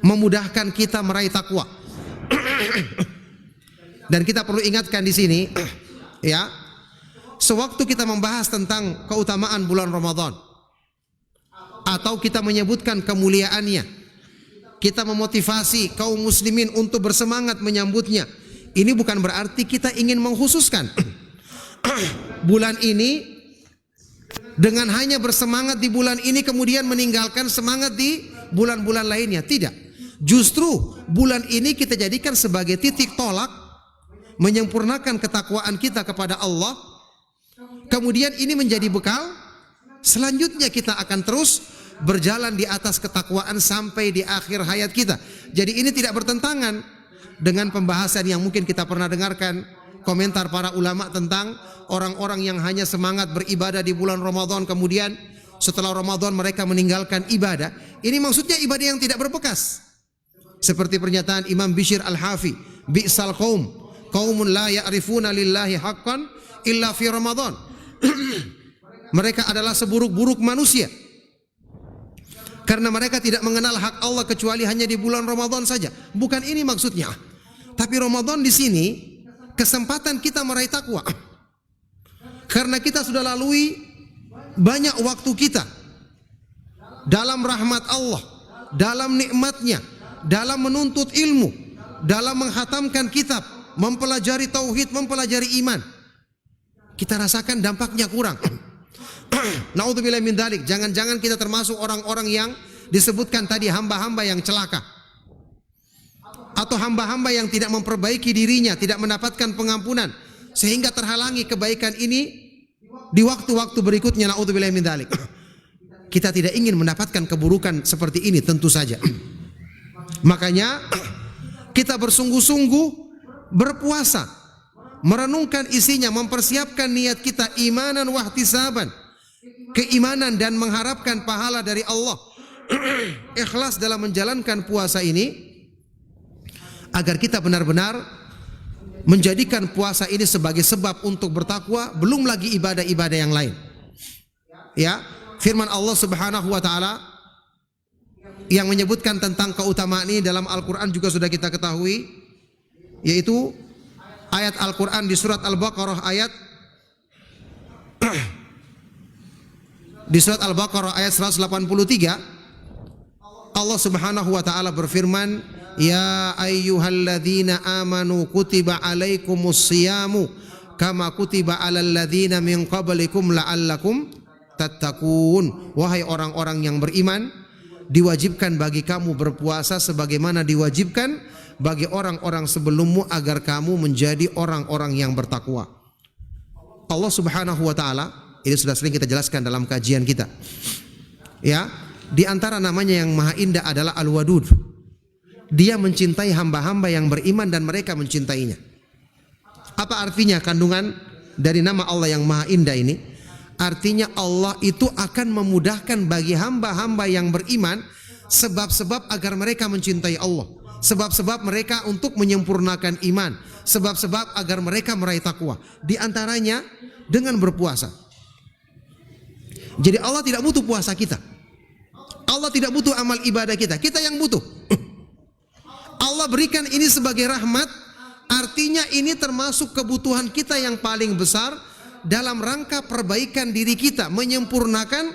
memudahkan kita meraih takwa. Dan kita perlu ingatkan di sini, ya, sewaktu kita membahas tentang keutamaan bulan Ramadan atau kita menyebutkan kemuliaannya, kita memotivasi kaum muslimin untuk bersemangat menyambutnya. Ini bukan berarti kita ingin mengkhususkan bulan ini dengan hanya bersemangat di bulan ini kemudian meninggalkan semangat di bulan-bulan lainnya. Tidak. Justru bulan ini kita jadikan sebagai titik tolak menyempurnakan ketakwaan kita kepada Allah. Kemudian ini menjadi bekal selanjutnya kita akan terus berjalan di atas ketakwaan sampai di akhir hayat kita. Jadi ini tidak bertentangan dengan pembahasan yang mungkin kita pernah dengarkan, komentar para ulama tentang orang-orang yang hanya semangat beribadah di bulan Ramadan, kemudian setelah Ramadan mereka meninggalkan ibadah. Ini maksudnya ibadah yang tidak berbekas. Seperti pernyataan Imam Bishr Al-Hafi, bi'sal qaumun la ya'rifuna lillahi haqqan illa fi Ramadan. Mereka adalah seburuk-buruk manusia karena mereka tidak mengenal hak Allah kecuali hanya di bulan Ramadan saja. Bukan ini maksudnya. Tapi Ramadan di sini kesempatan kita meraih takwa. Karena kita sudah lalui banyak waktu kita dalam rahmat Allah, dalam nikmatnya, dalam menuntut ilmu, dalam menghatamkan kitab, mempelajari tauhid, mempelajari iman. Kita rasakan dampaknya kurang. Naudzubillah min dzalik. Jangan-jangan kita termasuk orang-orang yang disebutkan tadi hamba-hamba yang celaka, atau hamba-hamba yang tidak memperbaiki dirinya, tidak mendapatkan pengampunan sehingga terhalangi kebaikan ini di waktu-waktu berikutnya. Naudzubillah min dzalik. Kita tidak ingin mendapatkan keburukan seperti ini tentu saja. Makanya kita bersungguh-sungguh berpuasa, merenungkan isinya, mempersiapkan niat kita imanan wahtisaban, keimanan dan mengharapkan pahala dari Allah. Ikhlas dalam menjalankan puasa ini agar kita benar-benar menjadikan puasa ini sebagai sebab untuk bertakwa, belum lagi ibadah-ibadah yang lain. Ya, firman Allah Subhanahu wa taala yang menyebutkan tentang keutamaan ini dalam Al-Qur'an juga sudah kita ketahui, yaitu ayat Al-Quran di surat Al-Baqarah ayat 183. Allah Subhanahu wa taala berfirman, ya ayyuhalladzina amanu kutiba alaikumus siyamu kama kutiba alal ladzina min qablikum la'allakum tattaqun. Wahai orang-orang yang beriman, diwajibkan bagi kamu berpuasa sebagaimana diwajibkan bagi orang-orang sebelummu agar kamu menjadi orang-orang yang bertakwa. Allah Subhanahu wa taala, ini sudah sering kita jelaskan dalam kajian kita. Ya, di antara namanya yang maha indah adalah Al-Wadud. Dia mencintai hamba-hamba yang beriman dan mereka mencintainya. Apa artinya kandungan dari nama Allah yang maha indah ini? Artinya Allah itu akan memudahkan bagi hamba-hamba yang beriman sebab-sebab agar mereka mencintai Allah, sebab-sebab mereka untuk menyempurnakan iman, sebab-sebab agar mereka meraih takwa. Di antaranya dengan berpuasa. Jadi Allah tidak butuh puasa kita. Allah tidak butuh amal ibadah kita. Kita yang butuh. Allah berikan ini sebagai rahmat. Artinya ini termasuk kebutuhan kita yang paling besar dalam rangka perbaikan diri kita, menyempurnakan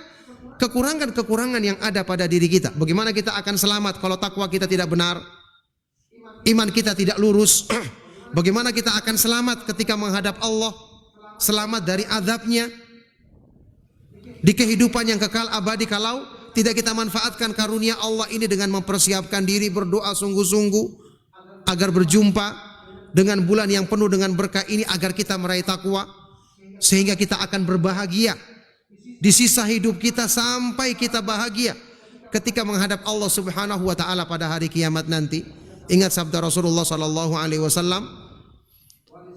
kekurangan-kekurangan yang ada pada diri kita. Bagaimana kita akan selamat kalau takwa kita tidak benar, iman kita tidak lurus? Bagaimana kita akan selamat ketika menghadap Allah, selamat dari azabnya di kehidupan yang kekal abadi kalau tidak kita manfaatkan karunia Allah ini dengan mempersiapkan diri berdoa sungguh-sungguh agar berjumpa dengan bulan yang penuh dengan berkah ini, agar kita meraih takwa, sehingga kita akan berbahagia di sisa hidup kita sampai kita bahagia ketika menghadap Allah Subhanahu wa taala pada hari kiamat nanti. Ingat sabda Rasulullah sallallahu alaihi wasallam,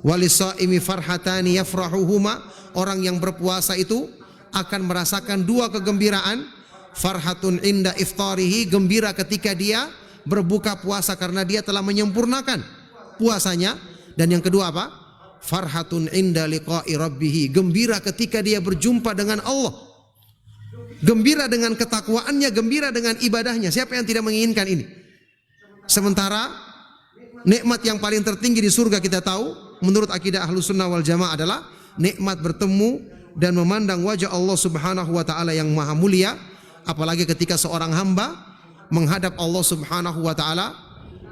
"Walisaimi farhatani yafrahuhuma." Orang yang berpuasa itu akan merasakan dua kegembiraan. Farhatun inda iftarihi, gembira ketika dia berbuka puasa karena dia telah menyempurnakan puasanya. Dan yang kedua apa? Farhatun inda liqa'i rabbih, gembira ketika dia berjumpa dengan Allah. Gembira dengan ketakwaannya, gembira dengan ibadahnya. Siapa yang tidak menginginkan ini? Sementara nikmat yang paling tertinggi di surga kita tahu menurut akidah Ahlus Sunnah wal Jamaah adalah nikmat bertemu dan memandang wajah Allah Subhanahu wa taala yang maha mulia. Apalagi ketika seorang hamba menghadap Allah Subhanahu wa taala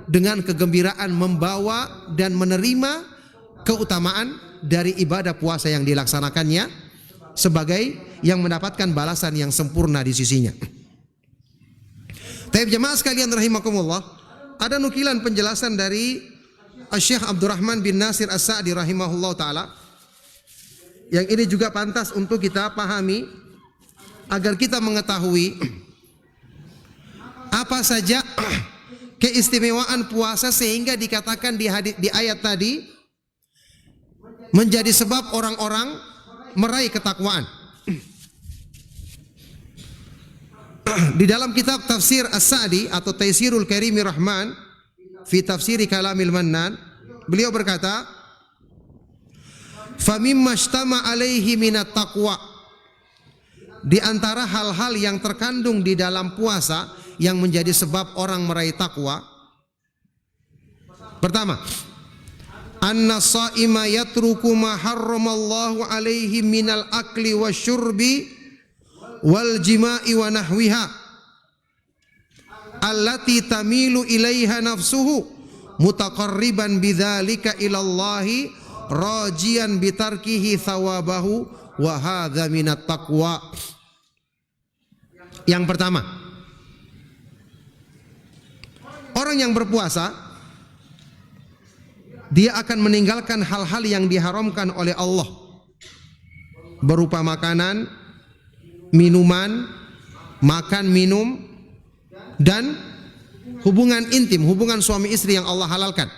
dengan kegembiraan, membawa dan menerima keutamaan dari ibadah puasa yang dilaksanakannya sebagai yang mendapatkan balasan yang sempurna di sisinya. Taib jemaah sekalian rahimakumullah, ada nukilan penjelasan dari Syekh Abdurrahman bin Nasir As-Sa'di rahimahullah ta'ala, yang ini juga pantas untuk kita pahami agar kita mengetahui apa saja keistimewaan puasa sehingga dikatakan di ayat tadi menjadi sebab orang-orang meraih ketakwaan. Di dalam kitab tafsir As-Sa'di atau Taisirul Karimir Rahman fi tafsiri Kalamil Mannan, beliau berkata, "Famimma ishtama alaihi minat taqwa." Di antara hal-hal yang terkandung di dalam puasa yang menjadi sebab orang meraih takwa, pertama, anna sha'ima yatruku ma harramallahu alaihi minal akli wasyurbi wal jima'i wa nahwiha allati tamilu ilaiha nafsuhu mutaqarriban bidzalika ilallahi rajian bitarkihi thawabahu wa hadza minat taqwa. Yang pertama, orang yang berpuasa dia akan meninggalkan hal-hal yang diharamkan oleh Allah berupa makanan, minuman, makan, minum, dan hubungan intim, hubungan suami istri yang Allah halalkan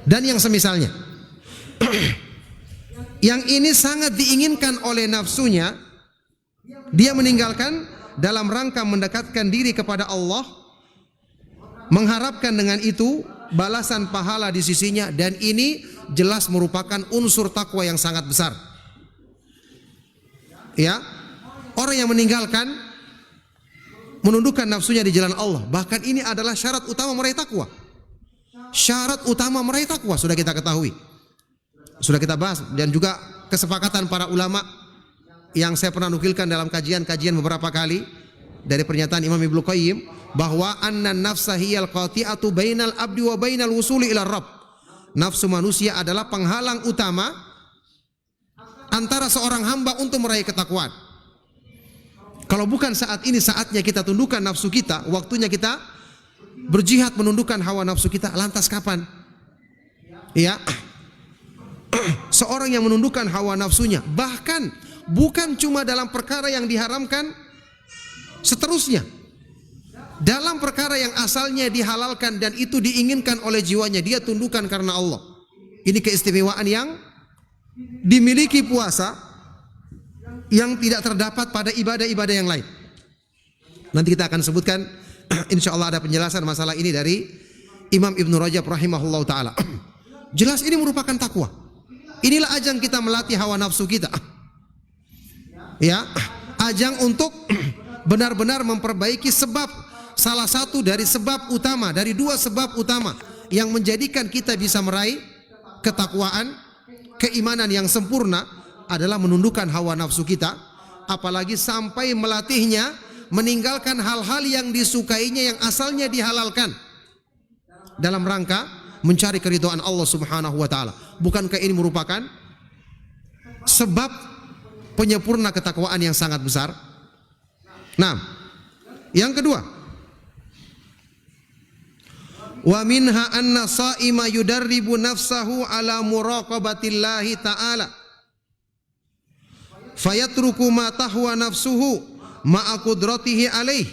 dan yang semisalnya. Yang ini sangat diinginkan oleh nafsunya, dia meninggalkan dalam rangka mendekatkan diri kepada Allah, mengharapkan dengan itu balasan pahala di sisinya, dan ini jelas merupakan unsur takwa yang sangat besar. Ya, orang yang meninggalkan menundukkan nafsunya di jalan Allah, bahkan ini adalah syarat utama meraih takwa. Syarat utama meraih takwa sudah kita ketahui, sudah kita bahas, dan juga kesepakatan para ulama yang saya pernah nukilkan dalam kajian-kajian beberapa kali dari pernyataan Imam Ibnu Qayyim, bahwa anna nafsa hiyal qati'atu bainal abdi wa bainal wusuli ila rabb. Nafsu manusia adalah penghalang utama antara seorang hamba untuk meraih ketakwaan. Kalau bukan saat ini saatnya kita tundukkan nafsu kita, waktunya kita berjihad menundukkan hawa nafsu kita, lantas kapan? Ya, seorang yang menundukkan hawa nafsunya, bahkan bukan cuma dalam perkara yang diharamkan, seterusnya. Dalam perkara yang asalnya dihalalkan dan itu diinginkan oleh jiwanya, dia tundukkan karena Allah. Ini keistimewaan yang dimiliki puasa yang tidak terdapat pada ibadah-ibadah yang lain. Nanti kita akan sebutkan insya Allah ada penjelasan masalah ini dari Imam Ibn Rajab rahimahullah ta'ala. Jelas ini merupakan takwa. Inilah ajang kita melatih hawa nafsu kita. Ya, ajang untuk benar-benar memperbaiki sebab, salah satu dari sebab utama, dari dua sebab utama yang menjadikan kita bisa meraih ketakwaan, keimanan yang sempurna adalah menundukkan hawa nafsu kita, apalagi sampai melatihnya meninggalkan hal-hal yang disukainya yang asalnya dihalalkan dalam rangka mencari keridhaan Allah Subhanahu wa taala. Bukankah ini merupakan sebab penyempurna ketakwaan yang sangat besar? Nah, yang kedua, wa minha anna sha'ima yudarribu nafsahu ala muraqabatillahi ta'ala fayatruku ma tahwa nafsuhu ma'a qudratihi alaih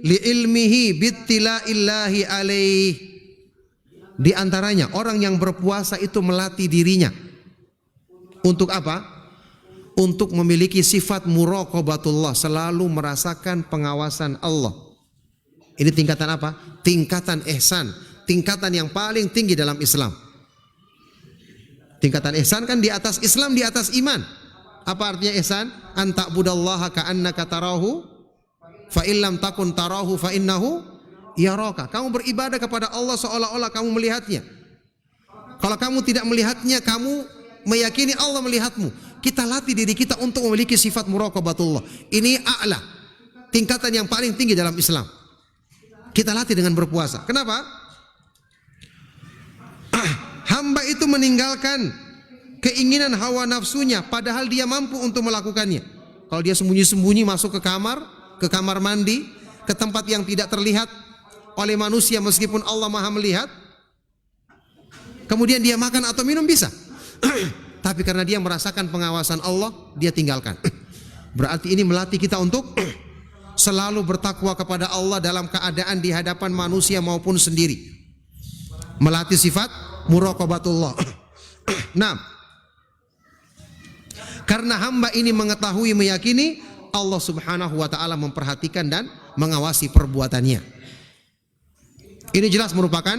li ilmihi bittila'illahi alaih. Di antaranya orang yang berpuasa itu melatih dirinya untuk apa? Untuk memiliki sifat muraqabatullah, selalu merasakan pengawasan Allah. Ini tingkatan apa? Tingkatan ihsan, tingkatan yang paling tinggi dalam Islam. Tingkatan ihsan kan di atas Islam, di atas iman. Apa artinya ihsan? An ta'budallaha ka'annaka tarahu fa illam takun tarahu fa innahu yaraka. Kamu beribadah kepada Allah seolah-olah kamu melihatnya. Kalau kamu tidak melihatnya, kamu meyakini Allah melihatmu. Kita latih diri kita untuk memiliki sifat muraqabatullah. Ini a'la, tingkatan yang paling tinggi dalam Islam. Kita latih dengan berpuasa. Kenapa? Hamba itu meninggalkan keinginan hawa nafsunya padahal dia mampu untuk melakukannya. Kalau dia sembunyi-sembunyi masuk ke kamar mandi, ke tempat yang tidak terlihat oleh manusia meskipun Allah Maha melihat, kemudian dia makan atau minum bisa. Tapi karena dia merasakan pengawasan Allah, dia tinggalkan. Berarti ini melatih kita untuk selalu bertakwa kepada Allah dalam keadaan di hadapan manusia maupun sendiri. Melatih sifat muraqabatullah. Nah, karena hamba ini mengetahui, meyakini Allah Subhanahu wa taala memperhatikan dan mengawasi perbuatannya. Ini jelas merupakan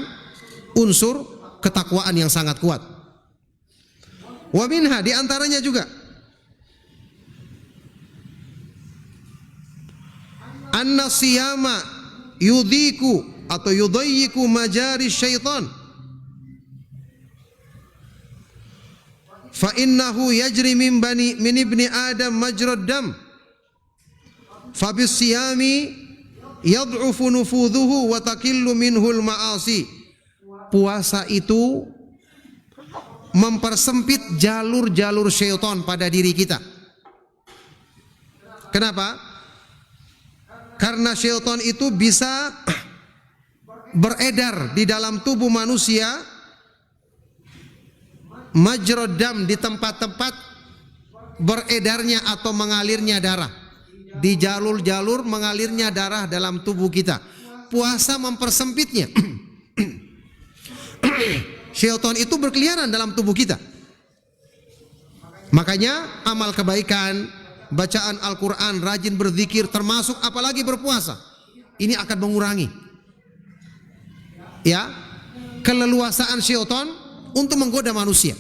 unsur ketakwaan yang sangat kuat. Wa minha, di antaranya juga anna siyama yudhiku atau yudayyiku majari syaitan fa innahu yajri min ibni adam majrad dam fa bis siyami yad'ufu nufudhuhu wa taqillu minhul ma'asi. Puasa itu mempersempit jalur-jalur syaitan pada diri kita. Kenapa? Karena syaitan itu bisa beredar di dalam tubuh manusia majrad dam, di tempat-tempat beredarnya atau mengalirnya darah, di jalur-jalur mengalirnya darah dalam tubuh kita. Puasa mempersempitnya. Syaitan itu berkeliaran dalam tubuh kita. Makanya amal kebaikan, bacaan Al-Quran, rajin berzikir, termasuk apalagi berpuasa, ini akan mengurangi ya keleluasaan syaitan untuk menggoda manusia.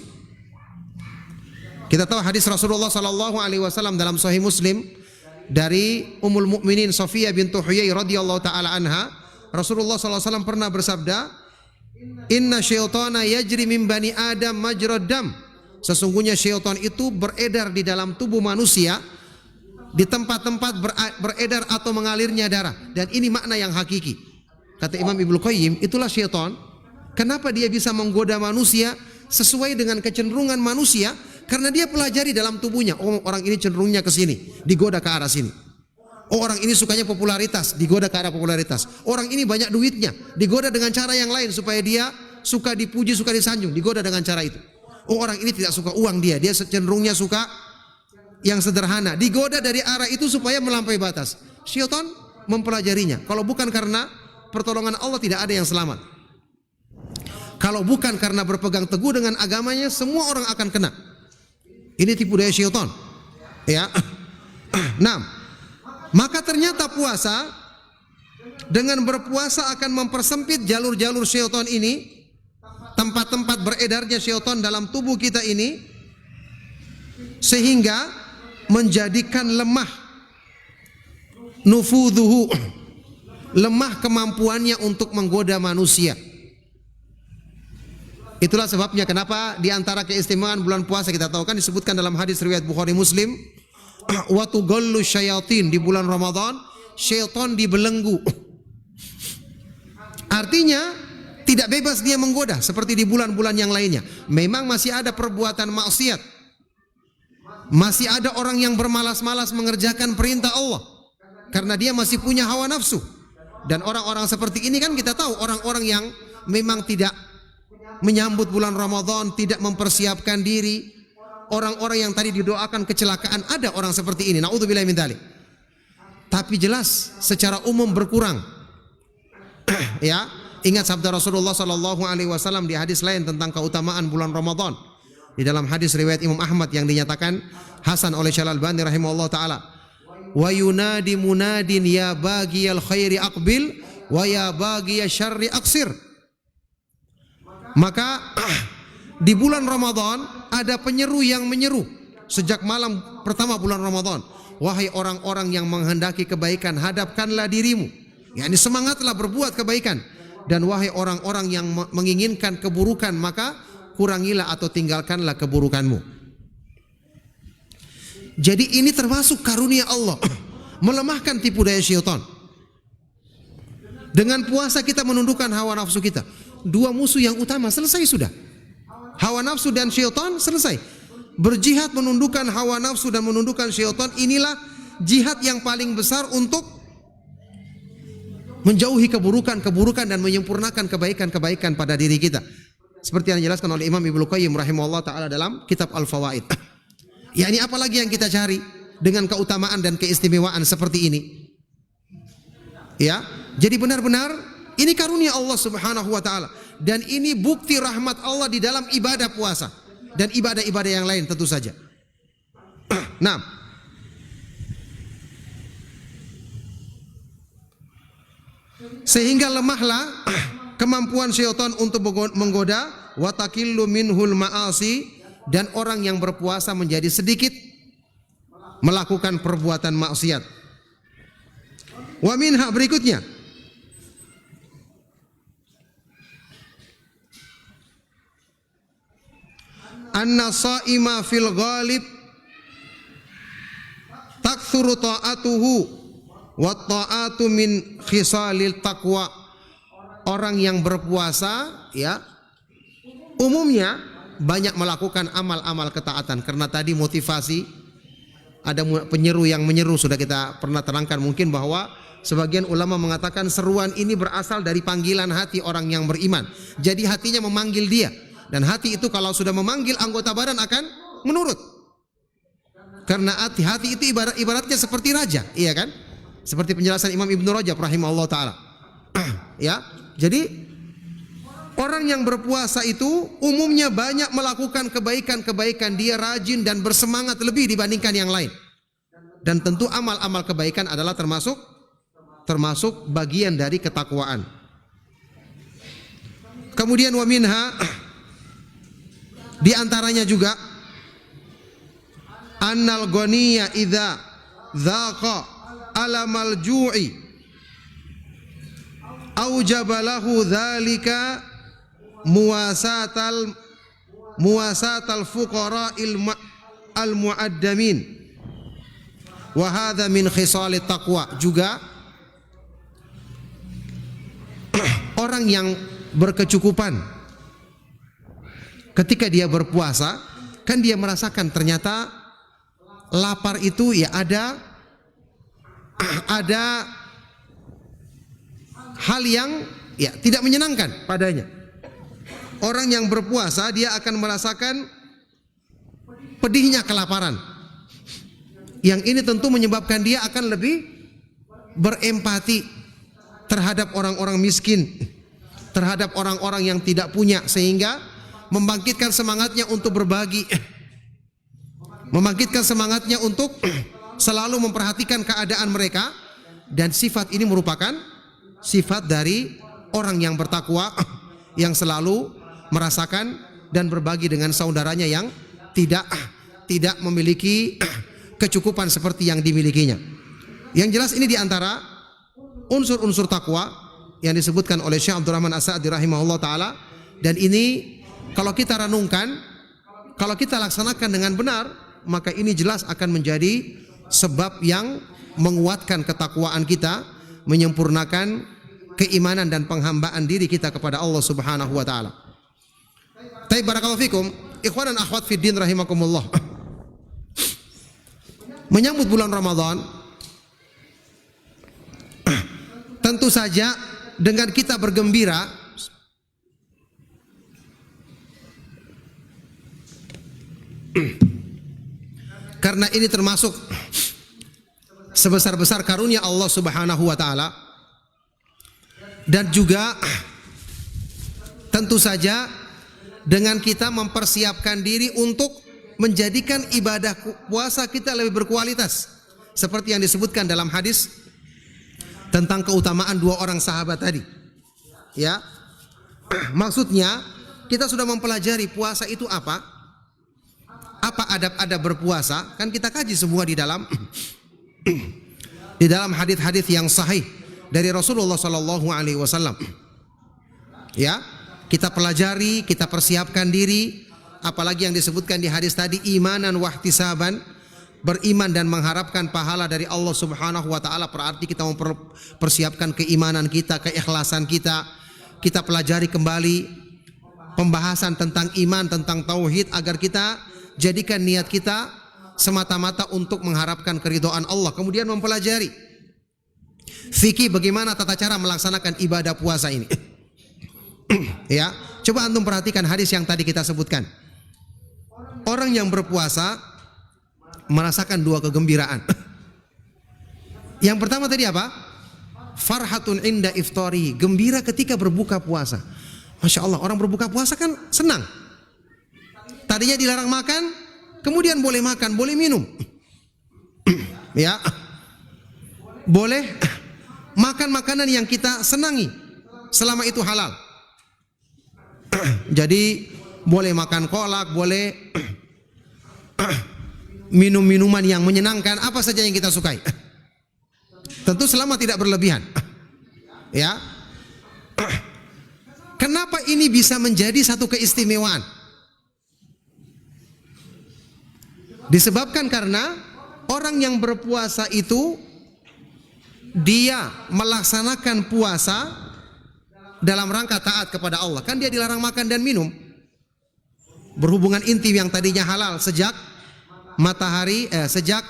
Kita tahu hadis Rasulullah sallallahu alaihi wasallam dalam Sahih Muslim dari Ummul Mukminin Safiyah bintu Huyai radhiyallahu taala anha. Rasulullah sallallahu alaihi wasallam pernah bersabda, inna syaitana yajri min bani adam majrad dam. Sesungguhnya syaitan itu beredar di dalam tubuh manusia di tempat-tempat beredar atau mengalirnya darah, dan ini makna yang hakiki. Kata Imam Ibnu Qayyim, itulah syaitan. Kenapa dia bisa menggoda manusia sesuai dengan kecenderungan manusia? Karena dia pelajari dalam tubuhnya. Oh, orang ini cenderungnya ke sini, digoda ke arah sini. Oh, orang ini sukanya popularitas, digoda ke arah popularitas. Orang ini banyak duitnya, digoda dengan cara yang lain supaya dia suka dipuji, suka disanjung, digoda dengan cara itu. Oh, orang ini tidak suka uang, dia cenderungnya suka yang sederhana, digoda dari arah itu supaya melampaui batas. syaitan mempelajarinya. Kalau bukan karena pertolongan Allah tidak ada yang selamat. Kalau bukan karena berpegang teguh dengan agamanya, semua orang akan kena. Ini tipu daya syaitan. Ya. Nah, maka ternyata puasa, dengan berpuasa akan mempersempit jalur-jalur syaitan ini, tempat-tempat beredarnya syaitan dalam tubuh kita ini, sehingga menjadikan lemah nufudhuhu, lemah kemampuannya untuk menggoda manusia. Itulah sebabnya kenapa di antara keistimewaan bulan puasa kita tahu kan disebutkan dalam hadis riwayat Bukhari Muslim, wa tughallu syayatin, di bulan Ramadan syaitan dibelenggu. Artinya tidak bebas dia menggoda seperti di bulan-bulan yang lainnya. Memang masih ada perbuatan maksiat. Masih ada orang yang bermalas-malas mengerjakan perintah Allah karena dia masih punya hawa nafsu. Dan orang-orang seperti ini kan kita tahu orang-orang yang memang tidak menyambut bulan Ramadan, tidak mempersiapkan diri. Orang-orang yang tadi didoakan kecelakaan, ada orang seperti ini. Na'udzubillahi min dzalik. Tapi jelas secara umum berkurang. Ya, ingat sabda Rasulullah sallallahu alaihi wasallam di hadis lain tentang keutamaan bulan Ramadan. Di dalam hadis riwayat Imam Ahmad yang dinyatakan hasan oleh Syekh Al-Albani rahimahullah taala. Wa yunadi munadin ya baghiyal khairi aqbil wa ya baghiyasy syarri aqsir. Maka di bulan Ramadan ada penyeru yang menyeru sejak malam pertama bulan Ramadan. Wahai orang-orang yang menghendaki kebaikan, hadapkanlah dirimu. Yani semangatlah berbuat kebaikan. Dan wahai orang-orang yang menginginkan keburukan, maka kurangilah atau tinggalkanlah keburukanmu. Jadi ini termasuk karunia Allah, melemahkan tipu daya syaitan. Dengan puasa kita menundukkan hawa nafsu kita. Dua musuh yang utama selesai sudah. Hawa nafsu dan syaitan selesai. Berjihad menundukkan hawa nafsu dan menundukkan syaitan, inilah jihad yang paling besar untuk menjauhi keburukan-keburukan dan menyempurnakan kebaikan-kebaikan pada diri kita. Seperti yang dijelaskan oleh Imam Ibnu Qayyim rahimahullah taala dalam kitab Al-Fawaid. Ya, ini apalagi yang kita cari dengan keutamaan dan keistimewaan seperti ini? Ya, jadi benar-benar ini karunia Allah Subhanahu wa taala dan ini bukti rahmat Allah di dalam ibadah puasa dan ibadah-ibadah yang lain tentu saja. Nah, sehingga lemahlah kemampuan syaitan untuk menggoda, wa taqillu minhul ma'asi, dan orang yang berpuasa menjadi sedikit melakukan perbuatan maksiat. Wa minha, berikutnya, anna sha'ima fil ghalib takthuru ta'atuhu wa ta'atu min khisalil taqwa. Orang yang berpuasa ya umumnya banyak melakukan amal-amal ketaatan karena tadi motivasi, ada penyeru yang menyeru, sudah kita pernah terangkan mungkin bahwa sebagian ulama mengatakan seruan ini berasal dari panggilan hati orang yang beriman. Jadi hatinya memanggil dia. Dan hati itu kalau sudah memanggil anggota badan akan menurut. Karena hati itu ibaratnya seperti raja, iya kan? Seperti penjelasan Imam Ibnu Rajab rahimahullah taala. Ya, jadi orang yang berpuasa itu umumnya banyak melakukan kebaikan-kebaikan, dia rajin dan bersemangat lebih dibandingkan yang lain. Dan tentu amal-amal kebaikan adalah termasuk bagian dari ketakwaan. Kemudian wa minha, di antaranya juga annal ghaniya idza dzaqa alamal ju'i aujaba lahu dzalika muwasatal fuqara al muaddamin wa hadza min khisalit taqwa. Juga orang yang berkecukupan ketika dia berpuasa kan dia merasakan ternyata lapar itu ya ada hal yang ya tidak menyenangkan padanya. Orang yang berpuasa dia akan merasakan pedihnya kelaparan. Yang ini tentu menyebabkan dia akan lebih berempati terhadap orang-orang miskin, terhadap orang-orang yang tidak punya, sehingga membangkitkan semangatnya untuk berbagi, membangkitkan semangatnya untuk selalu memperhatikan keadaan mereka. Dan sifat ini merupakan sifat dari orang yang bertakwa, yang selalu merasakan dan berbagi dengan saudaranya yang tidak memiliki kecukupan seperti yang dimilikinya. Yang jelas ini diantara unsur-unsur takwa yang disebutkan oleh Syekh Abdul Rahman As-Sa'di rahimahullah ta'ala. Dan ini kalau kita renungkan, kalau kita laksanakan dengan benar, maka ini jelas akan menjadi sebab yang menguatkan ketakwaan kita, menyempurnakan keimanan dan penghambaan diri kita kepada Allah Subhanahu wa taala. Baik, barakallahu fikum, ikhwan dan akhwat fid din rahimakumullah. Menyambut bulan Ramadan, tentu saja dengan kita bergembira, karena ini termasuk sebesar-besar karunia Allah Subhanahu wa taala. Dan juga tentu saja dengan kita mempersiapkan diri untuk menjadikan ibadah puasa kita lebih berkualitas, seperti yang disebutkan dalam hadis tentang keutamaan dua orang sahabat tadi. Ya. Maksudnya kita sudah mempelajari puasa itu apa adab-adab berpuasa, kan kita kaji semua di dalam hadis-hadis yang sahih dari Rasulullah sallallahu alaihi wasallam. Ya, kita pelajari, kita persiapkan diri, apalagi yang disebutkan di hadis tadi, imanan wahtisaban, beriman dan mengharapkan pahala dari Allah Subhanahu wa taala. Berarti kita mempersiapkan keimanan kita, keikhlasan kita. Kita pelajari kembali pembahasan tentang iman, tentang tauhid, agar kita jadikan niat kita semata-mata untuk mengharapkan keridhaan Allah. Kemudian mempelajari fikih bagaimana tata cara melaksanakan ibadah puasa ini. Ya, coba antum perhatikan hadis yang tadi kita sebutkan. Orang yang berpuasa merasakan dua kegembiraan. Yang pertama tadi apa? Farhatun inda iftari, gembira ketika berbuka puasa. Masya Allah, orang berbuka puasa kan senang. Tadinya dilarang makan, kemudian boleh makan, boleh minum. Ya, boleh makan makanan yang kita senangi selama itu halal. Jadi boleh makan kolak, boleh minum minuman yang menyenangkan, apa saja yang kita sukai. Tentu selama tidak berlebihan. Ya. Kenapa ini bisa menjadi satu keistimewaan? Disebabkan karena orang yang berpuasa itu dia melaksanakan puasa dalam rangka taat kepada Allah. Kan dia dilarang makan dan minum, berhubungan intim yang tadinya halal sejak sejak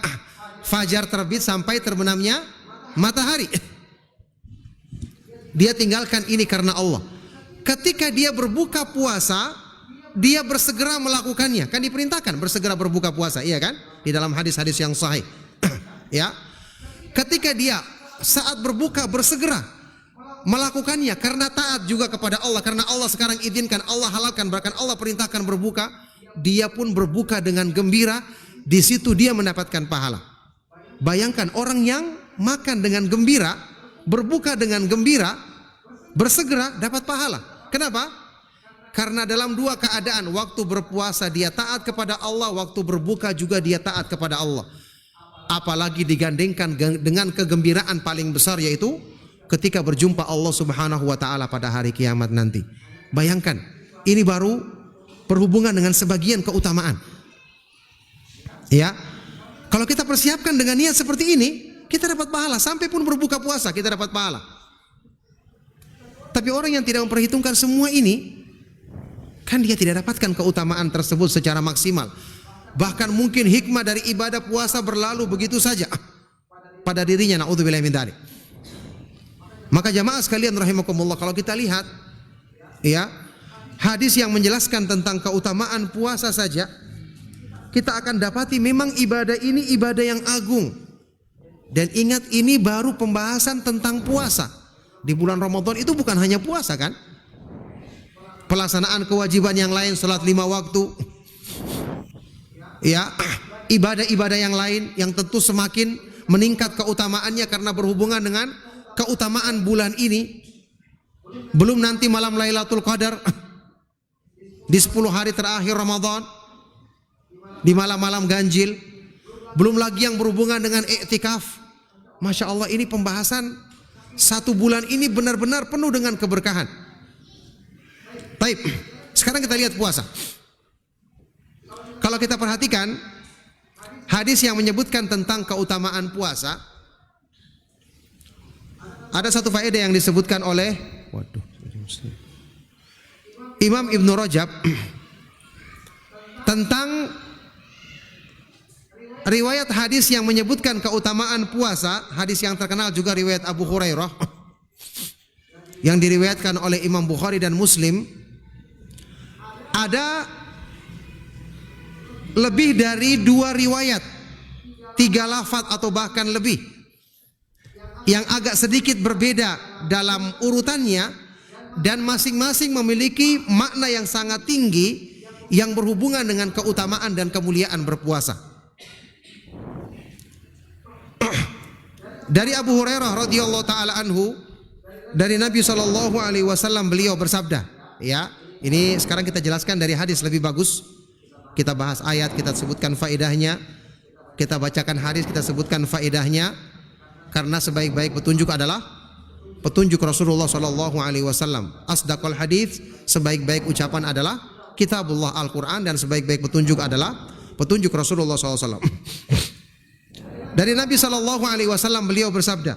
fajar terbit sampai terbenamnya matahari. Dia tinggalkan ini karena Allah. Ketika dia berbuka puasa, dia bersegera melakukannya. Kan diperintahkan bersegera berbuka puasa, iya kan? Di dalam hadis-hadis yang sahih. Ya. Ketika dia saat berbuka bersegera melakukannya karena taat juga kepada Allah, karena Allah sekarang izinkan, Allah halalkan, bahkan Allah perintahkan berbuka, dia pun berbuka dengan gembira. Di situ dia mendapatkan pahala. Bayangkan orang yang makan dengan gembira, berbuka dengan gembira, bersegera dapat pahala. Kenapa? Karena dalam dua keadaan, waktu berpuasa dia taat kepada Allah, waktu berbuka juga dia taat kepada Allah. Apalagi digandengkan dengan kegembiraan paling besar, yaitu ketika berjumpa Allah Subhanahu wa taala pada hari kiamat nanti. Bayangkan, ini baru berhubungan dengan sebagian keutamaan. Ya. Kalau kita persiapkan dengan niat seperti ini, kita dapat pahala. Sampai pun berbuka puasa kita dapat pahala. Tapi orang yang tidak memperhitungkan semua ini, kan dia tidak dapatkan keutamaan tersebut secara maksimal. Bahkan mungkin hikmah dari ibadah puasa berlalu begitu saja pada dirinya, naudzubillah min dzalik. Maka jamaah sekalian rahimakumullah, kalau kita lihat ya, hadis yang menjelaskan tentang keutamaan puasa saja, kita akan dapati memang ibadah ini ibadah yang agung. Dan ingat, ini baru pembahasan tentang puasa. Di bulan Ramadan itu bukan hanya puasa kan? Pelaksanaan kewajiban yang lain, salat 5 waktu. Ya, ibadah-ibadah yang lain yang tentu semakin meningkat keutamaannya karena berhubungan dengan keutamaan bulan ini. Belum nanti malam Lailatul Qadar di 10 hari terakhir Ramadan, di malam-malam ganjil. Belum lagi yang berhubungan dengan iktikaf. Masya Allah, ini pembahasan 1 bulan ini benar-benar penuh dengan keberkahan. Baik, sekarang kita lihat puasa. Kalau kita perhatikan hadis yang menyebutkan tentang keutamaan puasa, ada satu faedah yang disebutkan oleh Imam Ibnu Rajab tentang riwayat hadis yang menyebutkan keutamaan puasa. Hadis yang terkenal juga riwayat Abu Hurairah yang diriwayatkan oleh Imam Bukhari dan Muslim. Ada lebih dari 2 riwayat, 3 lafaz atau bahkan lebih, yang agak sedikit berbeda dalam urutannya dan masing-masing memiliki makna yang sangat tinggi yang berhubungan dengan keutamaan dan kemuliaan berpuasa. Dari Abu Hurairah radhiyallahu taala anhu, dari Nabi sallallahu alaihi wasallam, beliau bersabda, ya, ini sekarang kita jelaskan dari hadis lebih bagus. Kita bahas ayat, kita sebutkan faedahnya. Kita bacakan hadis, kita sebutkan faedahnya. Karena sebaik-baik petunjuk adalah petunjuk Rasulullah sallallahu alaihi wasallam. Asdaqul hadis, sebaik-baik ucapan adalah kitabullah Al-Qur'an, dan sebaik-baik petunjuk adalah petunjuk Rasulullah sallallahu alaihi wasallam. Dari Nabi sallallahu alaihi wasallam, beliau bersabda,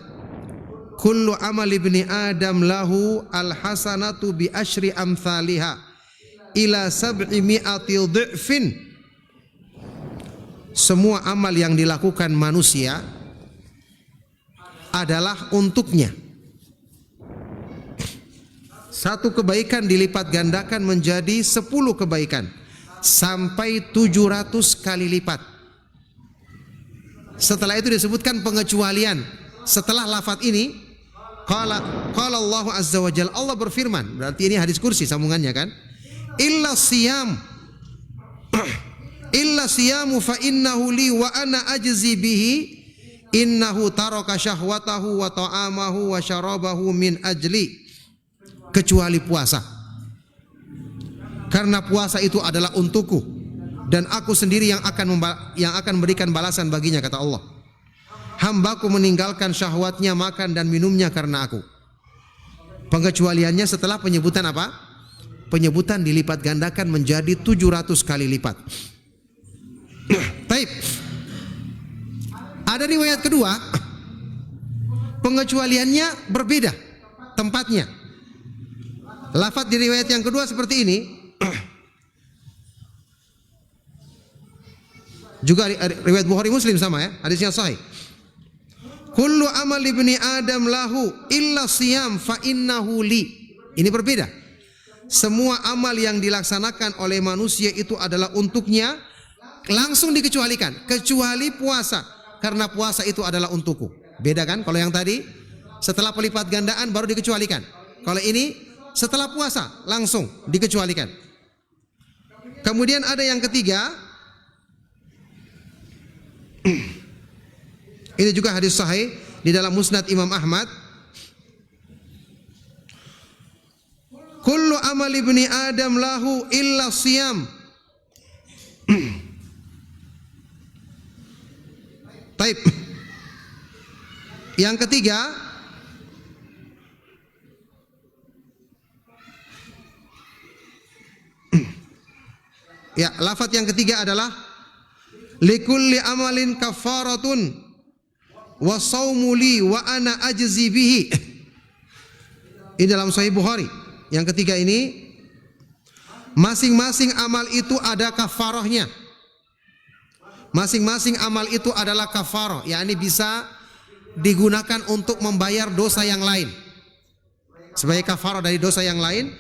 kullu amal ibni Adam lahu al-hasanatu bi asyri amthaliha ila 700 dhi'fin. Semua amal yang dilakukan manusia adalah untuknya. Satu kebaikan dilipat gandakan menjadi 10 kebaikan sampai 700 kali lipat. Setelah itu disebutkan pengecualian. Setelah lafaz ini, qala Allah azza wa jalla, Allah berfirman, berarti ini hadis kursi sambungannya kan? Illa siyamu fa innahu li wa ana ajzi bihi innahu taraka syahwatahu wa ta'amahu wa syarabahu min ajli. Kecuali puasa, karena puasa itu adalah untukku dan aku sendiri yang akan memberikan balasan baginya, kata Allah. Hambaku meninggalkan syahwatnya, makan dan minumnya karena aku. Pengecualiannya setelah penyebutan apa? Penyebutan dilipat gandakan menjadi 700 kali lipat. Baik. Ada riwayat kedua, pengecualiannya berbeda tempatnya. Lafaz di riwayat yang kedua seperti ini. Juga riwayat Bukhari Muslim sama ya, hadisnya sahih. Kullu amal ibni Adam lahu illa siyam fa innahu li. Ini berbeda. Semua amal yang dilaksanakan oleh manusia itu adalah untuknya, langsung dikecualikan, kecuali puasa, karena puasa itu adalah untukku. Beda kan? Kalau yang tadi setelah pelipat gandaan baru dikecualikan. Kalau ini setelah puasa langsung dikecualikan. Kemudian ada yang ketiga. Ini juga hadis sahih di dalam Musnad Imam Ahmad. Kullu amal ibni Adam lahu illa siyam. Baik. Yang ketiga, ya, lafaz yang ketiga adalah likulli amalin kafaratun wa saumu li wa ana ajzi bihi. Ini dalam Sahih Bukhari. Yang ketiga ini, masing-masing amal itu ada kafarahnya. Masing-masing amal itu adalah kafarah, yakni bisa digunakan untuk membayar dosa yang lain, sebagai kafarah dari dosa yang lain.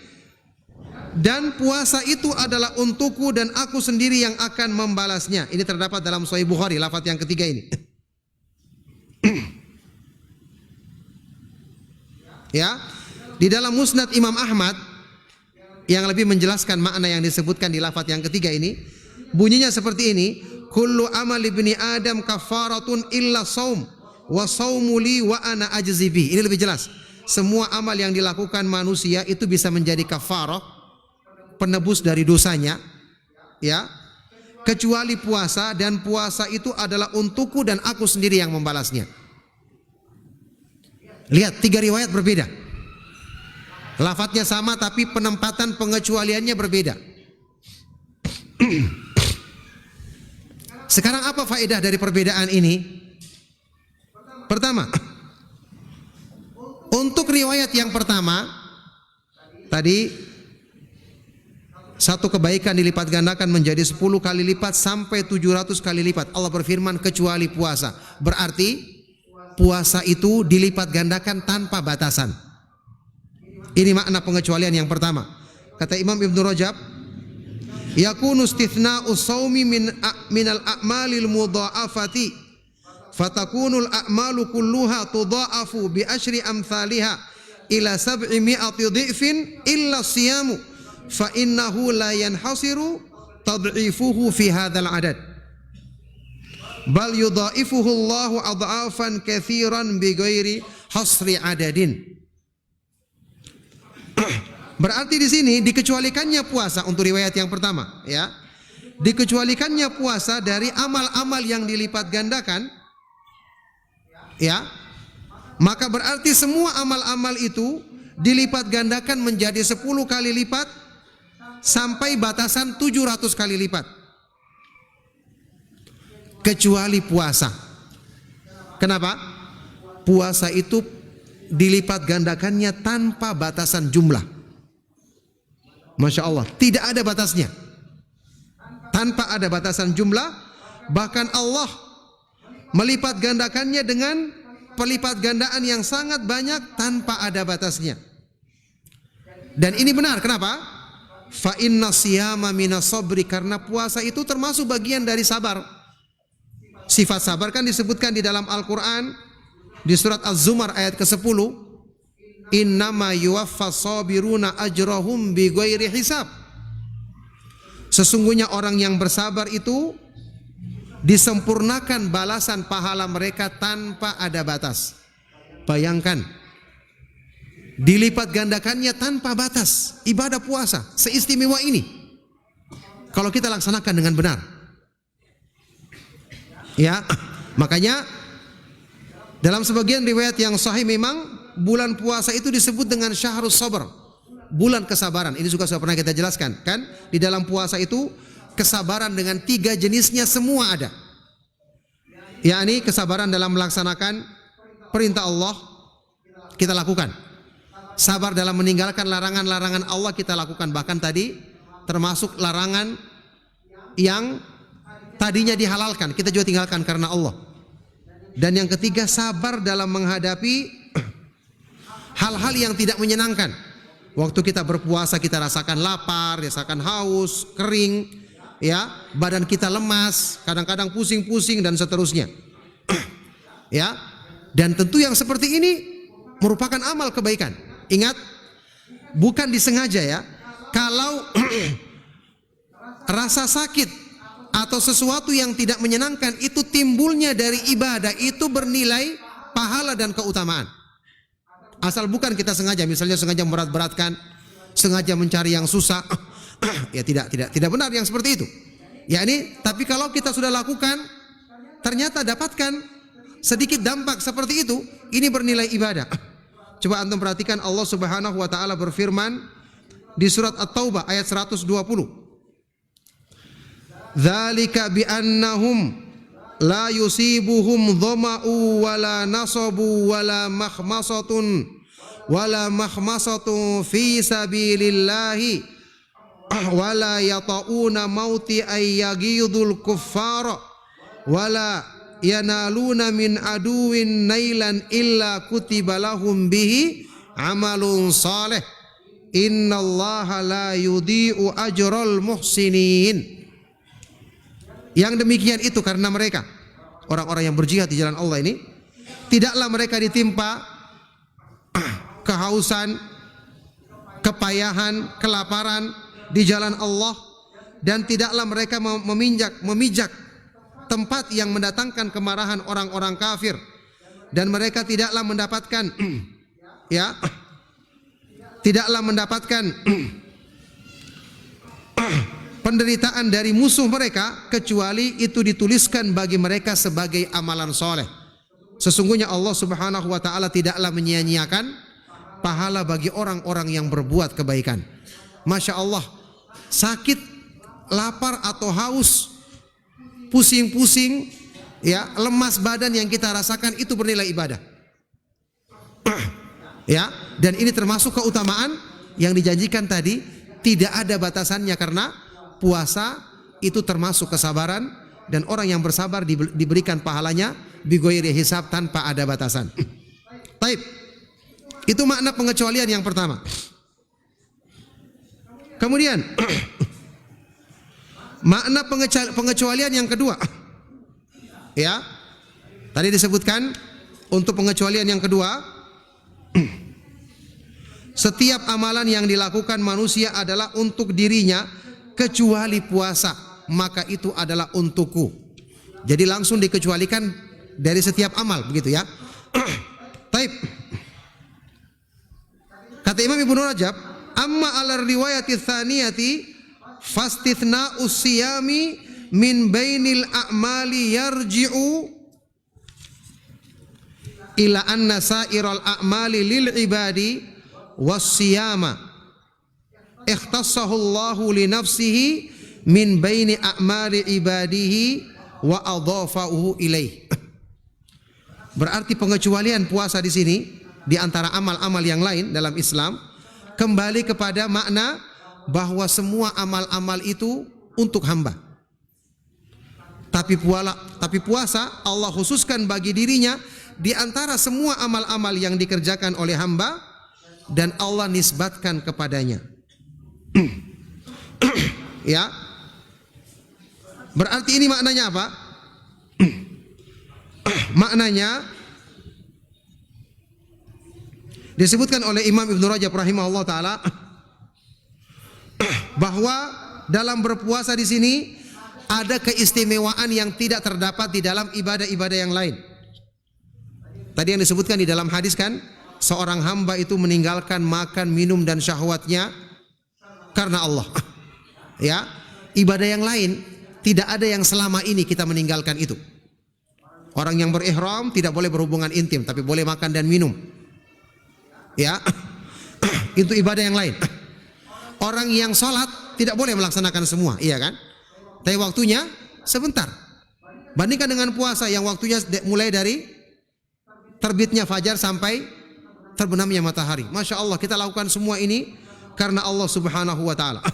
Dan puasa itu adalah untukku dan aku sendiri yang akan membalasnya. Ini terdapat dalam Sahih Bukhari, lafaz yang ketiga ini. Ya, di dalam Musnad Imam Ahmad yang lebih menjelaskan makna yang disebutkan di lafaz yang ketiga ini, bunyinya seperti ini, kullu amal ibni adam kafaratun illa saum wa saumu li wa ana ajzi bi. Ini lebih jelas. Semua amal yang dilakukan manusia itu bisa menjadi kafarah, penebus dari dosanya, ya, kecuali puasa, dan puasa itu adalah untukku dan aku sendiri yang membalasnya. Lihat, 3 riwayat berbeda. Lafadznya sama tapi penempatan pengecualiannya berbeda. Sekarang apa faedah dari perbedaan ini? Pertama, untuk riwayat yang pertama tadi, satu kebaikan dilipat gandakan menjadi 10 kali lipat sampai 700 kali lipat. Allah berfirman kecuali puasa. Berarti puasa itu dilipat gandakan tanpa batasan. Ini makna pengecualian yang pertama. Kata Imam Ibn Rajab, yakunu istithna'u sawmi minal a'malil mudha'afati fatakunul a'malu kulluha tudha'afu bi asyri amthaliha ila 700 dhifin illa siyamu fa innahu la yanhasiru tad'ifuhu fi hadzal adad bal yudha'ifuhu Allahu adha'afan katsiran bighairi hasri adadin. Berarti di sini dikecualikannya puasa untuk riwayat yang pertama, ya. Dikecualikannya puasa dari amal-amal yang dilipat gandakan, ya. Maka berarti semua amal-amal itu dilipat gandakan menjadi 10 kali lipat sampai batasan 700 kali lipat. Kecuali puasa. Kenapa? Puasa itu dilipat gandakannya tanpa batasan jumlah. Masya Allah, tidak ada batasnya. Tanpa ada batasan jumlah, bahkan Allah melipat gandakannya dengan pelipat gandaan yang sangat banyak tanpa ada batasnya. Dan ini benar, kenapa? Fa inna siyama minas sabri, karena puasa itu termasuk bagian dari sabar. Sifat sabar kan disebutkan di dalam Al-Quran di surat Az-Zumar ayat ke-10. Innama yuwaffas sabiruna ajrahum bighairi hisab. Sesungguhnya orang yang bersabar itu disempurnakan balasan pahala mereka tanpa ada batas. Bayangkan, dilipat gandakannya tanpa batas. Ibadah puasa seistimewa ini kalau kita laksanakan dengan benar, ya. Makanya dalam sebagian riwayat yang sahih memang bulan puasa itu disebut dengan syahrus sabr, bulan kesabaran. Ini juga sudah pernah kita jelaskan kan, di dalam puasa itu kesabaran dengan 3 jenisnya semua ada. Yakni kesabaran dalam melaksanakan perintah Allah kita lakukan, sabar dalam meninggalkan larangan-larangan Allah kita lakukan, bahkan tadi termasuk larangan yang tadinya dihalalkan kita juga tinggalkan karena Allah. Dan yang ketiga, sabar dalam menghadapi hal-hal yang tidak menyenangkan. Waktu kita berpuasa kita rasakan lapar, rasakan haus, kering, ya, badan kita lemas, kadang-kadang pusing-pusing dan seterusnya. Ya. Dan tentu yang seperti ini merupakan amal kebaikan. Ingat, bukan disengaja ya. Kalau rasa sakit atau sesuatu yang tidak menyenangkan itu timbulnya dari ibadah, itu bernilai pahala dan keutamaan. Asal bukan kita sengaja, misalnya sengaja berat-beratkan, sengaja mencari yang susah, ya tidak benar yang seperti itu. Ya ini, tapi kalau kita sudah lakukan, ternyata dapatkan sedikit dampak seperti itu, ini bernilai ibadah. Coba antum perhatikan, Allah Subhanahu wa taala berfirman di surat At-Taubah ayat 120. Dzalika bi annahum la yusibuhum dhama'u wala nasabu wala makhmasatun fi sabilillahi wala yata'una mauti ay yaghidul kuffara wala yanaluna min aduwin nailan illa kutiba lahum bihi amalun salih innallaha la yudhi'u ajral muhsinin. Yang demikian itu karena mereka orang-orang yang berjihad di jalan Allah ini tidaklah mereka ditimpa kehausan, kepayahan, kelaparan di jalan Allah, dan tidaklah mereka memijak tempat yang mendatangkan kemarahan orang-orang kafir, dan mereka tidaklah mendapatkan tidaklah mendapatkan penderitaan dari musuh mereka kecuali itu dituliskan bagi mereka sebagai amalan soleh. Sesungguhnya Allah Subhanahu wa taala tidaklah menyia-nyiakan pahala bagi orang-orang yang berbuat kebaikan. Masya Allah, sakit, lapar atau haus, pusing-pusing, ya, lemas badan yang kita rasakan itu bernilai ibadah. Ya, dan ini termasuk keutamaan yang dijanjikan tadi, tidak ada batasannya karena puasa itu termasuk kesabaran, dan orang yang bersabar diberikan pahalanya bighairi hisab, tanpa ada batasan. Taib. Itu makna pengecualian yang pertama. Kemudian makna pengecualian yang kedua. Ya. Tadi disebutkan untuk pengecualian yang kedua, setiap amalan yang dilakukan manusia adalah untuk dirinya kecuali puasa, maka itu adalah untukku. Jadi langsung dikecualikan dari setiap amal, begitu ya. Taib. Kata Imam Ibnu Rajab, amma ala riwayati tsaniyati fastithna'u siyami min bainil a'mali yarji'u ila anna sa'iral a'mali lil ibadi was siyama ikhtassahu Allahu li nafsihi min baini a'mali ibadihi wa adhafahu ilaih. Berarti pengecualian puasa di sini di antara amal-amal yang lain dalam Islam kembali kepada makna bahwa semua amal-amal itu untuk hamba. Tapi puasa Allah khususkan bagi dirinya di antara semua amal-amal yang dikerjakan oleh hamba, dan Allah nisbatkan kepadanya. Ya. Berarti ini maknanya apa? Maknanya disebutkan oleh Imam Ibnu Rajab rahimahullah taala bahwa dalam berpuasa di sini ada keistimewaan yang tidak terdapat di dalam ibadah-ibadah yang lain. Tadi yang disebutkan di dalam hadis kan, seorang hamba itu meninggalkan makan, minum dan syahwatnya karena Allah. Ya, ibadah yang lain tidak ada yang selama ini kita meninggalkan itu. Orang yang berihram tidak boleh berhubungan intim, tapi boleh makan dan minum. Ya, itu ibadah yang lain. Orang yang sholat tidak boleh melaksanakan semua, iya kan? Tapi waktunya sebentar. Bandingkan dengan puasa yang waktunya mulai dari terbitnya fajar sampai terbenamnya matahari. Masya Allah, kita lakukan semua ini karena Allah Subhanahu wa taala.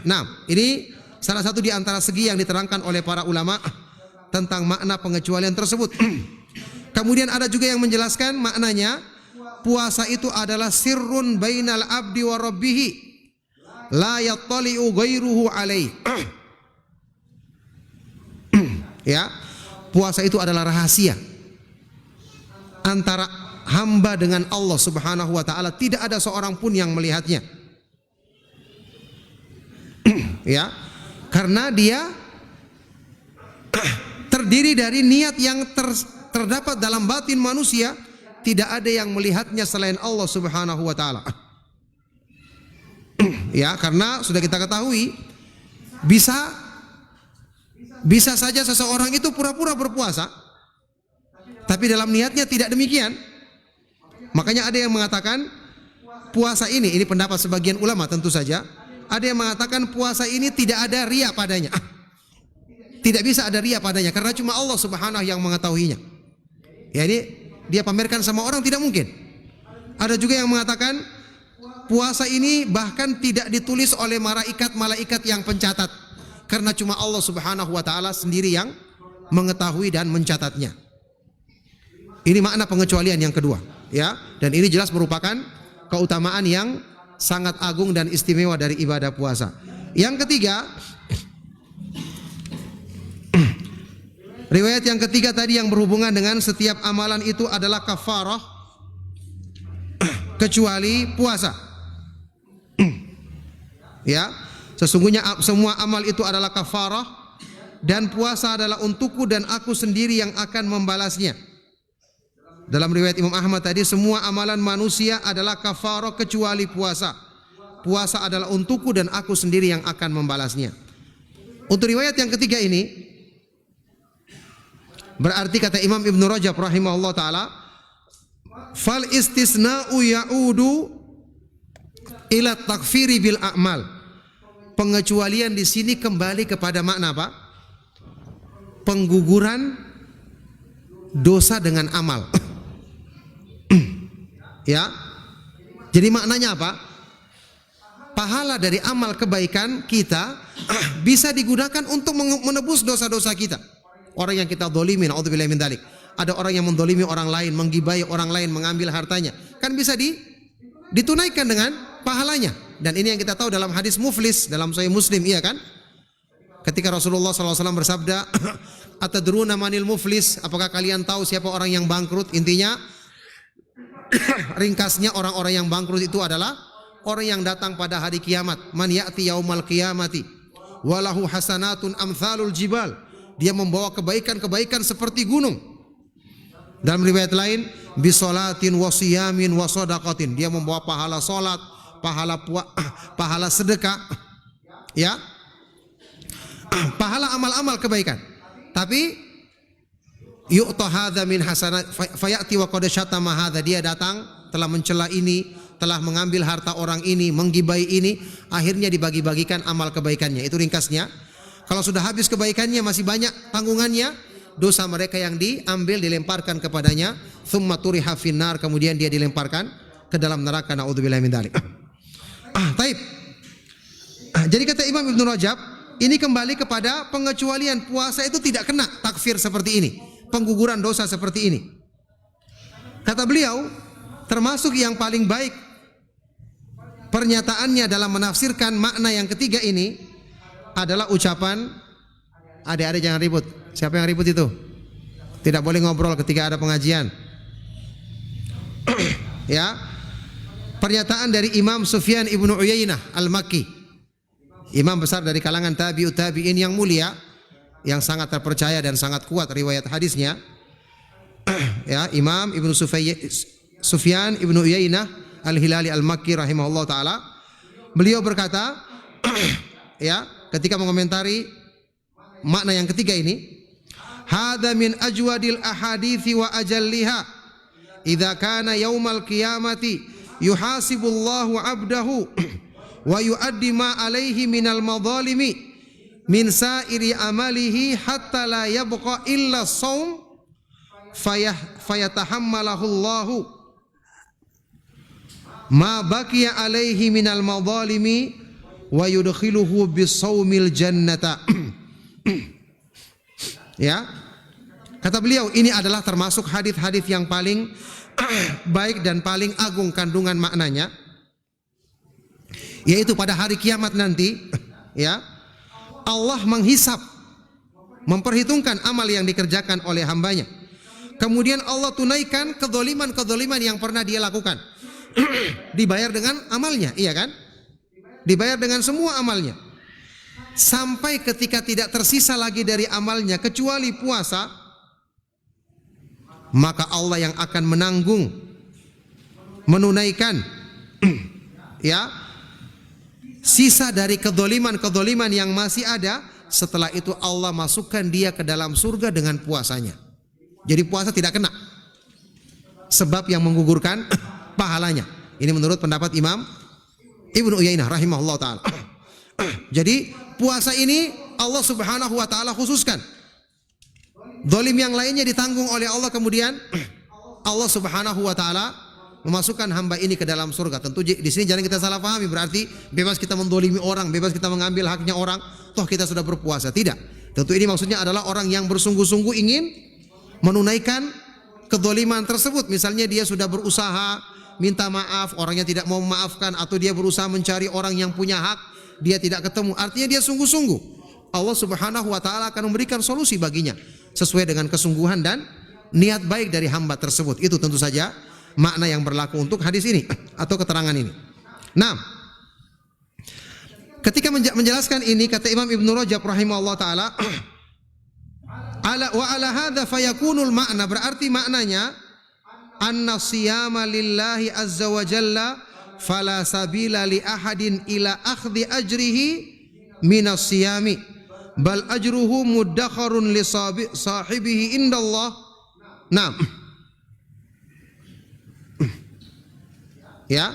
Nah, ini salah satu di antara segi yang diterangkan oleh para ulama tentang makna pengecualian tersebut. Kemudian ada juga yang menjelaskan maknanya, puasa itu adalah sirrun bainal abdi wa rabbihi la yattali'u ghairuhu alaih. Ya, puasa itu adalah rahasia antara hamba dengan Allah Subhanahu wa taala, tidak ada seorang pun yang melihatnya. Ya, karena dia terdiri dari niat yang terdapat dalam batin manusia, tidak ada yang melihatnya selain Allah Subhanahu wa taala. Ya, karena sudah kita ketahui bisa saja seseorang itu pura-pura berpuasa, tapi dalam niatnya tidak demikian. Makanya ada yang mengatakan puasa ini pendapat sebagian ulama tentu saja, ada yang mengatakan puasa ini tidak ada riya padanya. Tidak bisa ada riya padanya karena cuma Allah Subhanahu yang mengetahuinya. Ya, ini dia pamerkan sama orang tidak mungkin. Ada juga yang mengatakan puasa ini bahkan tidak ditulis oleh malaikat yang pencatat karena cuma Allah Subhanahu wa taala sendiri yang mengetahui dan mencatatnya. Ini makna pengecualian yang kedua, ya. Dan ini jelas merupakan keutamaan yang sangat agung dan istimewa dari ibadah puasa. Yang ketiga, Riwayat yang ketiga tadi yang berhubungan dengan setiap amalan itu adalah kafarah kecuali puasa. Ya, sesungguhnya semua amal itu adalah kafarah dan puasa adalah untukku dan aku sendiri yang akan membalasnya. Dalam riwayat Imam Ahmad tadi, semua amalan manusia adalah kafarah kecuali puasa. Puasa adalah untukku dan aku sendiri yang akan membalasnya. Untuk riwayat yang ketiga ini, berarti kata Imam Ibn Rajab rahimahullah ta'ala, fal istisna'u ya'udu ila takfiri bil a'mal. Pengecualian di sini kembali kepada makna apa? Pengguguran dosa dengan amal. Ya. Jadi maknanya apa? Pahala dari amal kebaikan kita bisa digunakan untuk menebus dosa-dosa kita. Orang yang kita dzalimi, naudzubillahi min dzalik. Ada orang yang mendolimi orang lain, menggibai orang lain, mengambil hartanya. Kan bisa ditunaikan dengan pahalanya. Dan ini yang kita tahu dalam hadis muflis dalam Sahih Muslim, iya kan? Ketika Rasulullah SAW bersabda, atadruna manil muflis? Apakah kalian tahu siapa orang yang bangkrut? Intinya, ringkasnya orang-orang yang bangkrut itu adalah orang yang datang pada hari kiamat. Man ya'ti yaumal qiyamati walahu hasanatun amthalul jibal. Dia membawa kebaikan-kebaikan seperti gunung. Dalam riwayat lain, bisolatin wasiyamin wasodaqatin. Dia membawa pahala solat, pahala sedekah, ya, pahala amal-amal kebaikan. Tapi yu'ta hadza min hasanat fayati wa qad syatama hadza. Dia datang telah mencela ini, telah mengambil harta orang ini, menggibai ini, akhirnya dibagi-bagikan amal kebaikannya. Itu ringkasnya. Kalau sudah habis kebaikannya, masih banyak tanggungannya, dosa mereka yang diambil dilemparkan kepadanya, tsumma turiha finnar, kemudian dia dilemparkan ke dalam neraka, naudzubillahi min dzalik. Taib. Jadi kata Imam Ibn Rajab, ini kembali kepada pengecualian. Puasa itu tidak kena takfir seperti ini, pengguguran dosa seperti ini. Kata beliau, termasuk yang paling baik pernyataannya dalam menafsirkan makna yang ketiga ini adalah ucapan, adik-adik jangan ribut. Siapa yang ribut itu? Tidak boleh ngobrol ketika ada pengajian. Ya. Pernyataan dari Imam Sufyan ibnu Uyainah al-Makki, imam besar dari kalangan tabi'ut tabi'in yang mulia, yang sangat terpercaya dan sangat kuat riwayat hadisnya. Ya, Imam Ibnu Sufyan ibnu Uyainah al-Hilali al-Makki rahimahullah taala, beliau berkata, ya, ketika mengomentari makna yang ketiga ini, hadza min ajwadil ahadithi wa ajalliha idza kana yaumal qiyamati yuhasibullahu abdahu wa yuaddi ma alaihi minal madhalimi min sa'iri amalihi hatta la yabqa illa shaum fayatahammalahu Allahu ma baqiya alaihi minal madhalimi wa yudkhiluhu bisawmil jannata. Ya, kata beliau, ini adalah termasuk hadis-hadis yang paling baik dan paling agung kandungan maknanya, yaitu pada hari kiamat nanti, ya, Allah menghisap, memperhitungkan amal yang dikerjakan oleh hambanya. Kemudian Allah tunaikan kezaliman-kezaliman yang pernah dia lakukan. Dibayar dengan amalnya, iya kan? Dibayar dengan semua amalnya. Sampai ketika tidak tersisa lagi dari amalnya kecuali puasa, maka Allah yang akan menanggung, menunaikan ya, sisa dari kezaliman-kezaliman yang masih ada. Setelah itu Allah masukkan dia ke dalam surga dengan puasanya. Jadi puasa tidak kena, sebab yang menggugurkan pahalanya. Ini menurut pendapat Imam Ibnu Uyainah rahimahullah ta'ala. Jadi puasa ini Allah subhanahu wa ta'ala khususkan. Zalim yang lainnya ditanggung oleh Allah, kemudian Allah subhanahu wa ta'ala memasukkan hamba ini ke dalam surga. Tentu di sini jangan kita salah pahami, berarti bebas kita mendolimi orang, bebas kita mengambil haknya orang, toh kita sudah berpuasa. Tidak. Tentu ini maksudnya adalah orang yang bersungguh-sungguh ingin menunaikan kezaliman tersebut. Misalnya dia sudah berusaha minta maaf, orangnya tidak mau memaafkan, atau dia berusaha mencari orang yang punya hak, dia tidak ketemu. Artinya dia sungguh-sungguh Allah Subhanahu wa taala akan memberikan solusi baginya sesuai dengan kesungguhan dan niat baik dari hamba tersebut. Itu tentu saja makna yang berlaku untuk hadis ini atau keterangan ini. Nah, ketika menjelaskan ini kata Imam Ibnu Rajab rahimahullah taala, ala hadza fayakunul makna, berarti maknanya anna siyama lillahi azza wa jalla fala sabila li ahadin ila akhdhi ajrihi minas siyami bal ajruhu muddakharun li sahibihi indallah. Nah, ya,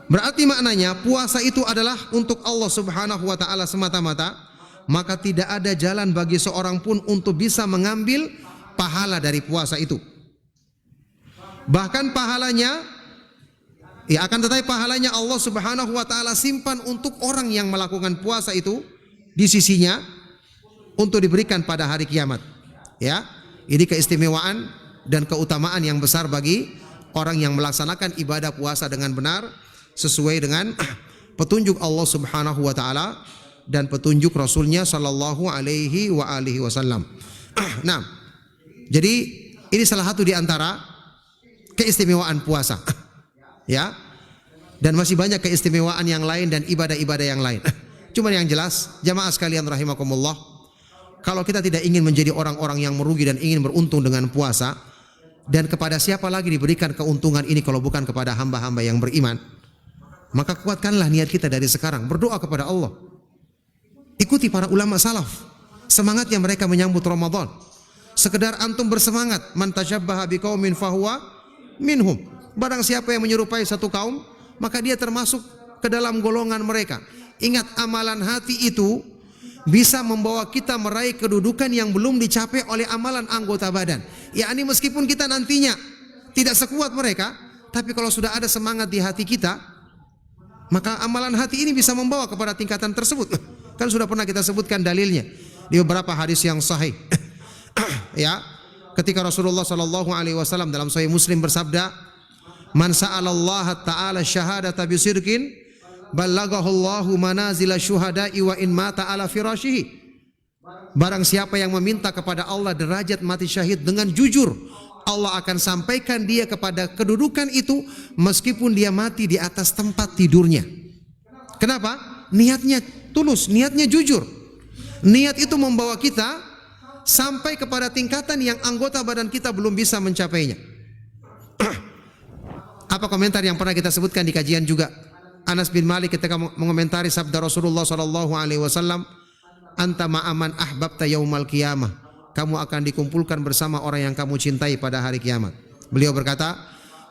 berarti maknanya puasa itu adalah untuk Allah Subhanahu wa taala semata-mata, maka tidak ada jalan bagi seorang pun untuk bisa mengambil pahala dari puasa itu. Bahkan pahalanya, ya akan tetapi pahalanya Allah Subhanahu wa taala simpan untuk orang yang melakukan puasa itu di sisinya untuk diberikan pada hari kiamat. Ya, ini keistimewaan dan keutamaan yang besar bagi orang yang melaksanakan ibadah puasa dengan benar sesuai dengan petunjuk Allah Subhanahu wa taala dan petunjuk Rasulnya sallallahu alaihi wasallam. Nah, jadi ini salah satu di antara keistimewaan puasa. Ya. Dan masih banyak keistimewaan yang lain dan ibadah-ibadah yang lain. Cuma yang jelas, jamaah sekalian rahimakumullah, kalau kita tidak ingin menjadi orang-orang yang merugi dan ingin beruntung dengan puasa, dan kepada siapa lagi diberikan keuntungan ini kalau bukan kepada hamba-hamba yang beriman, maka kuatkanlah niat kita dari sekarang, berdoa kepada Allah. Ikuti para ulama salaf, semangatnya mereka menyambut Ramadan. Sekedar antum bersemangat, man tashabbaha biqaumin fahuwa minhum. Barang siapa yang menyerupai satu kaum, maka dia termasuk ke dalam golongan mereka. Ingat, amalan hati itu bisa membawa kita meraih kedudukan yang belum dicapai oleh amalan anggota badan. Ya, ini meskipun kita nantinya tidak sekuat mereka, tapi kalau sudah ada semangat di hati kita, maka amalan hati ini bisa membawa kepada tingkatan tersebut. Kan sudah pernah kita sebutkan dalilnya di beberapa hadis yang sahih. Ya, ketika Rasulullah sallallahu alaihi wasallam dalam Sahih Muslim bersabda, "Man sa'alallaha ta'ala syahadata bisirkin, ballagahullahu manazila syuhada'i wa in mata ala firashihi." Barang siapa yang meminta kepada Allah derajat mati syahid dengan jujur, Allah akan sampaikan dia kepada kedudukan itu meskipun dia mati di atas tempat tidurnya. Kenapa? Niatnya tulus, niatnya jujur. Niat itu membawa kita sampai kepada tingkatan yang anggota badan kita belum bisa mencapainya. Apa komentar yang pernah kita sebutkan di kajian juga? Anas bin Malik ketika mengomentari sabda Rasulullah sallallahu alaihi wasallam, "Anta ma'aman ahbabta yaumal qiyamah." Kamu akan dikumpulkan bersama orang yang kamu cintai pada hari kiamat. Beliau berkata,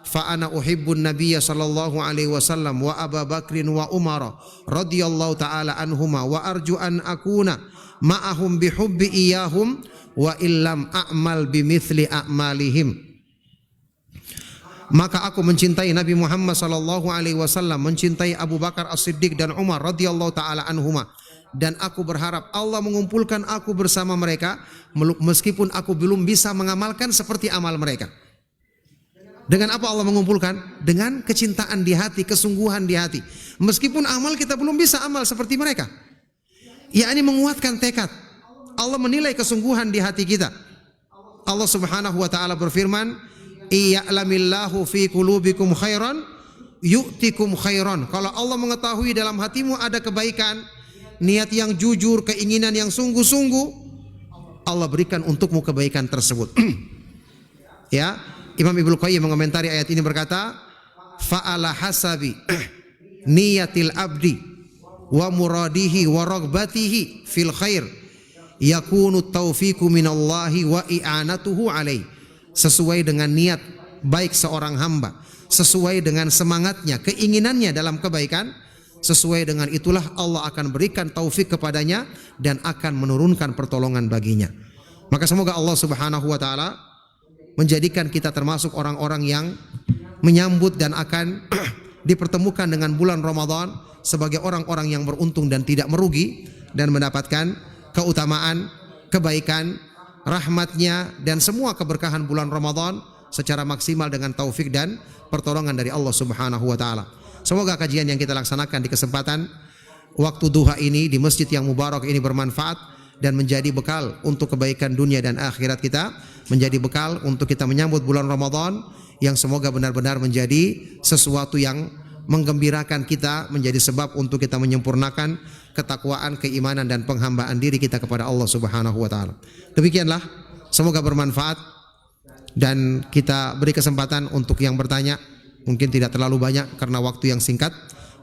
"Fa ana uhibbun nabiyya sallallahu alaihi wasallam wa Abu Bakrin wa Umar radhiyallahu taala anhuma wa arju an akuna ma'ahum bihubbi iyahum wa illam a'mal bimithli a'malihim." Maka aku mencintai Nabi Muhammad sallallahu alaihi wasallam, mencintai Abu Bakar As-Siddiq dan Umar radhiyallahu taala anhuma, dan aku berharap Allah mengumpulkan aku bersama mereka meskipun aku belum bisa mengamalkan seperti amal mereka. Dengan apa Allah mengumpulkan? Dengan kecintaan di hati, kesungguhan di hati. Meskipun amal kita belum bisa amal seperti mereka. Yakni menguatkan tekad. Allah menilai kesungguhan di hati kita. Allah Subhanahu wa taala berfirman, "Iya'lamillahu fi qulubikum khairan yu'tikum khairan." Kalau Allah mengetahui dalam hatimu ada kebaikan, niat yang jujur, keinginan yang sungguh-sungguh, Allah berikan untukmu kebaikan tersebut. Ya, Imam Ibnu Qayyim mengomentari ayat ini berkata, "Fa'ala hasabi niyatil abdi wa muradihi wa ragbatihi fil khair yakunu taufiqu minallahi wa i'anatuhu alaih." Sesuai dengan niat baik seorang hamba, sesuai dengan semangatnya, keinginannya dalam kebaikan, sesuai dengan itulah Allah akan berikan taufik kepadanya dan akan menurunkan pertolongan baginya. Maka semoga Allah Subhanahu wa taala menjadikan kita termasuk orang-orang yang menyambut dan akan dipertemukan dengan bulan Ramadan sebagai orang-orang yang beruntung dan tidak merugi, dan mendapatkan keutamaan, kebaikan, rahmatnya dan semua keberkahan bulan Ramadan secara maksimal dengan taufik dan pertolongan dari Allah Subhanahu wa taala. Semoga kajian yang kita laksanakan di kesempatan waktu duha ini di masjid yang mubarak ini bermanfaat dan menjadi bekal untuk kebaikan dunia dan akhirat kita, menjadi bekal untuk kita menyambut bulan Ramadan yang semoga benar-benar menjadi sesuatu yang menggembirakan kita, menjadi sebab untuk kita menyempurnakan ketakwaan, keimanan dan penghambaan diri kita kepada Allah Subhanahu wa taala. Demikianlah, semoga bermanfaat dan kita beri kesempatan untuk yang bertanya. Mungkin tidak terlalu banyak karena waktu yang singkat.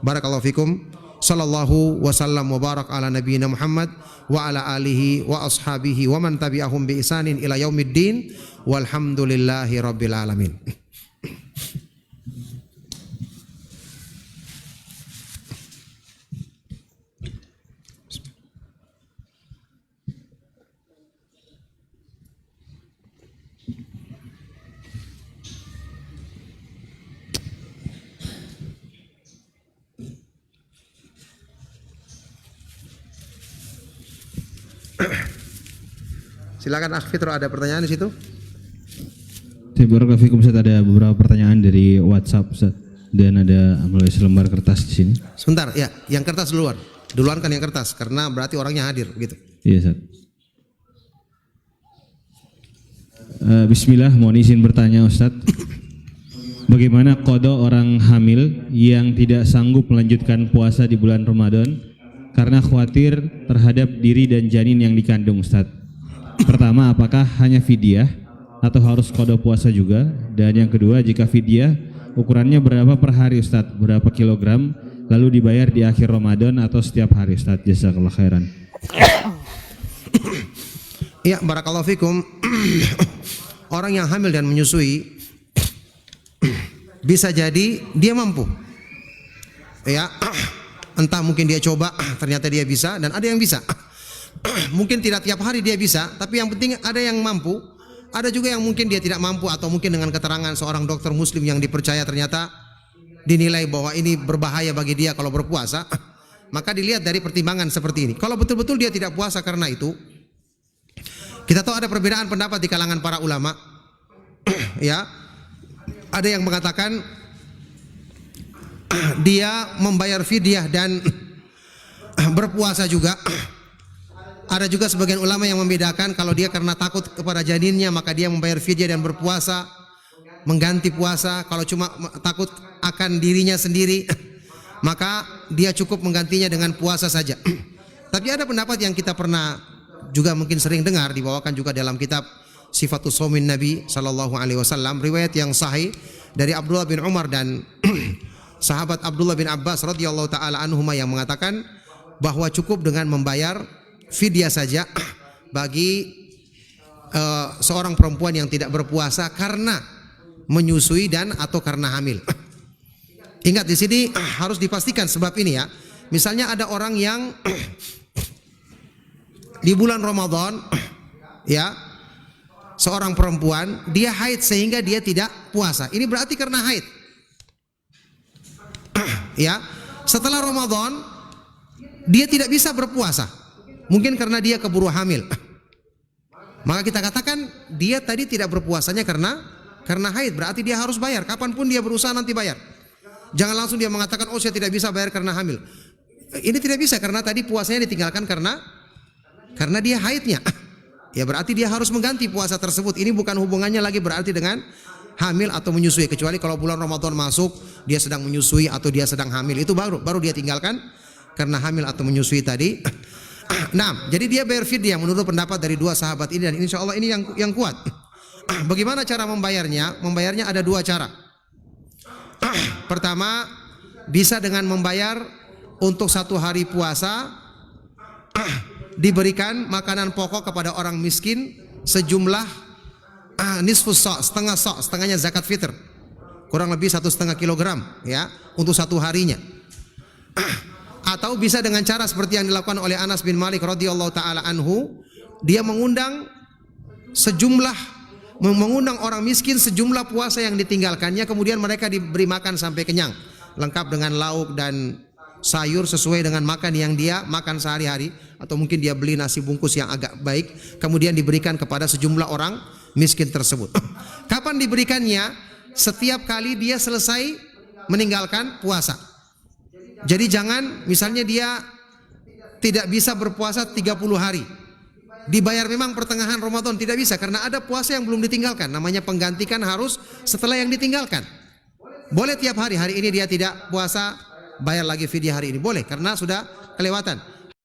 Barakallahu fikum. Sallallahu wasallam wa barak ala nabiyina Muhammad wa ala alihi wa ashabihi wa man tabi'ahum bi ihsanin ila yaumiddin walhamdulillahi rabbil alamin. Silakan Akh Fitro, ada pertanyaan di situ? Barakallahu fikum, Ustaz, ada beberapa pertanyaan dari WhatsApp, Ustaz, dan ada melalui selembar kertas di sini. Sebentar, ya, yang kertas duluan. Duluan kan yang kertas karena berarti orangnya hadir gitu. Iya, Ustaz. Bismillah, mohon izin bertanya, Ustaz. Bagaimana qada orang hamil yang tidak sanggup melanjutkan puasa di bulan Ramadan karena khawatir terhadap diri dan janin yang dikandung, Ustaz? Pertama, apakah hanya fidyah atau harus qada puasa juga? Dan yang kedua, jika fidyah, ukurannya berapa per hari, Ustaz? Berapa kilogram? Lalu dibayar di akhir Ramadan atau setiap hari, Ustaz? Jazakallah khairan. Ya, barakallahu fikum. Orang yang hamil dan menyusui bisa jadi dia mampu. Ya, entah mungkin dia coba, ternyata dia bisa, dan ada yang bisa. Mungkin tidak tiap hari dia bisa, tapi yang penting ada yang mampu. Ada juga yang mungkin dia tidak mampu, atau mungkin dengan keterangan seorang dokter muslim yang dipercaya ternyata dinilai bahwa ini berbahaya bagi dia kalau berpuasa, maka dilihat dari pertimbangan seperti ini. Kalau betul-betul dia tidak puasa karena itu, kita tahu ada perbedaan pendapat di kalangan para ulama. Ya, ada yang mengatakan dia membayar fidyah dan berpuasa juga. Ada juga sebagian ulama yang membedakan, kalau dia karena takut kepada janinnya maka dia membayar fidyah dan berpuasa, mengganti puasa. Kalau cuma takut akan dirinya sendiri maka dia cukup menggantinya dengan puasa saja. Tapi ada pendapat yang kita pernah juga mungkin sering dengar, dibawakan juga dalam kitab Sifatus Shaumin Nabi sallallahu alaihi wasallam, riwayat yang sahih dari Abdullah bin Umar dan sahabat Abdullah bin Abbas radhiyallahu taala anhuma yang mengatakan bahwa cukup dengan membayar fidyah saja bagi seorang perempuan yang tidak berpuasa karena menyusui dan atau karena hamil. Ingat, di sini harus dipastikan sebab ini ya. Misalnya ada orang yang di bulan Ramadan, ya, seorang perempuan dia haid sehingga dia tidak puasa. Ini berarti karena haid. Ya, setelah Ramadan dia tidak bisa berpuasa. Mungkin karena dia keburu hamil. Maka kita katakan dia tadi tidak berpuasanya karena haid, berarti dia harus bayar. Kapanpun dia berusaha nanti bayar. Jangan langsung dia mengatakan, oh saya tidak bisa bayar karena hamil. Ini tidak bisa karena tadi puasanya ditinggalkan karena dia haidnya. Ya berarti dia harus mengganti puasa tersebut. Ini bukan hubungannya lagi berarti dengan hamil atau menyusui, kecuali kalau bulan Ramadan masuk dia sedang menyusui atau dia sedang hamil, itu baru dia tinggalkan karena hamil atau menyusui tadi. Nah, jadi dia bayar fidyah menurut pendapat dari dua sahabat ini, dan insya Allah ini yang kuat. Bagaimana cara membayarnya? Membayarnya ada dua cara. Pertama, bisa dengan membayar untuk 1 hari puasa, diberikan makanan pokok kepada orang miskin sejumlah nisfus sa', setengahnya zakat fitr, kurang lebih 1,5 kilogram, ya, untuk 1 harinya. Atau bisa dengan cara seperti yang dilakukan oleh Anas bin Malik radhiyallahu taala anhu, dia mengundang orang miskin sejumlah puasa yang ditinggalkannya, kemudian mereka diberi makan sampai kenyang, lengkap dengan lauk dan sayur sesuai dengan makan yang dia makan sehari-hari, atau mungkin dia beli nasi bungkus yang agak baik, kemudian diberikan kepada sejumlah orang miskin tersebut. Kapan diberikannya? Setiap kali dia selesai meninggalkan puasa. Jadi jangan misalnya dia tidak bisa berpuasa 30 hari. Dibayar memang pertengahan Ramadan, tidak bisa karena ada puasa yang belum ditinggalkan. Namanya penggantikan harus setelah yang ditinggalkan. Boleh tiap hari, hari ini dia tidak puasa, bayar lagi fidyah hari ini. Boleh karena sudah kelewatan.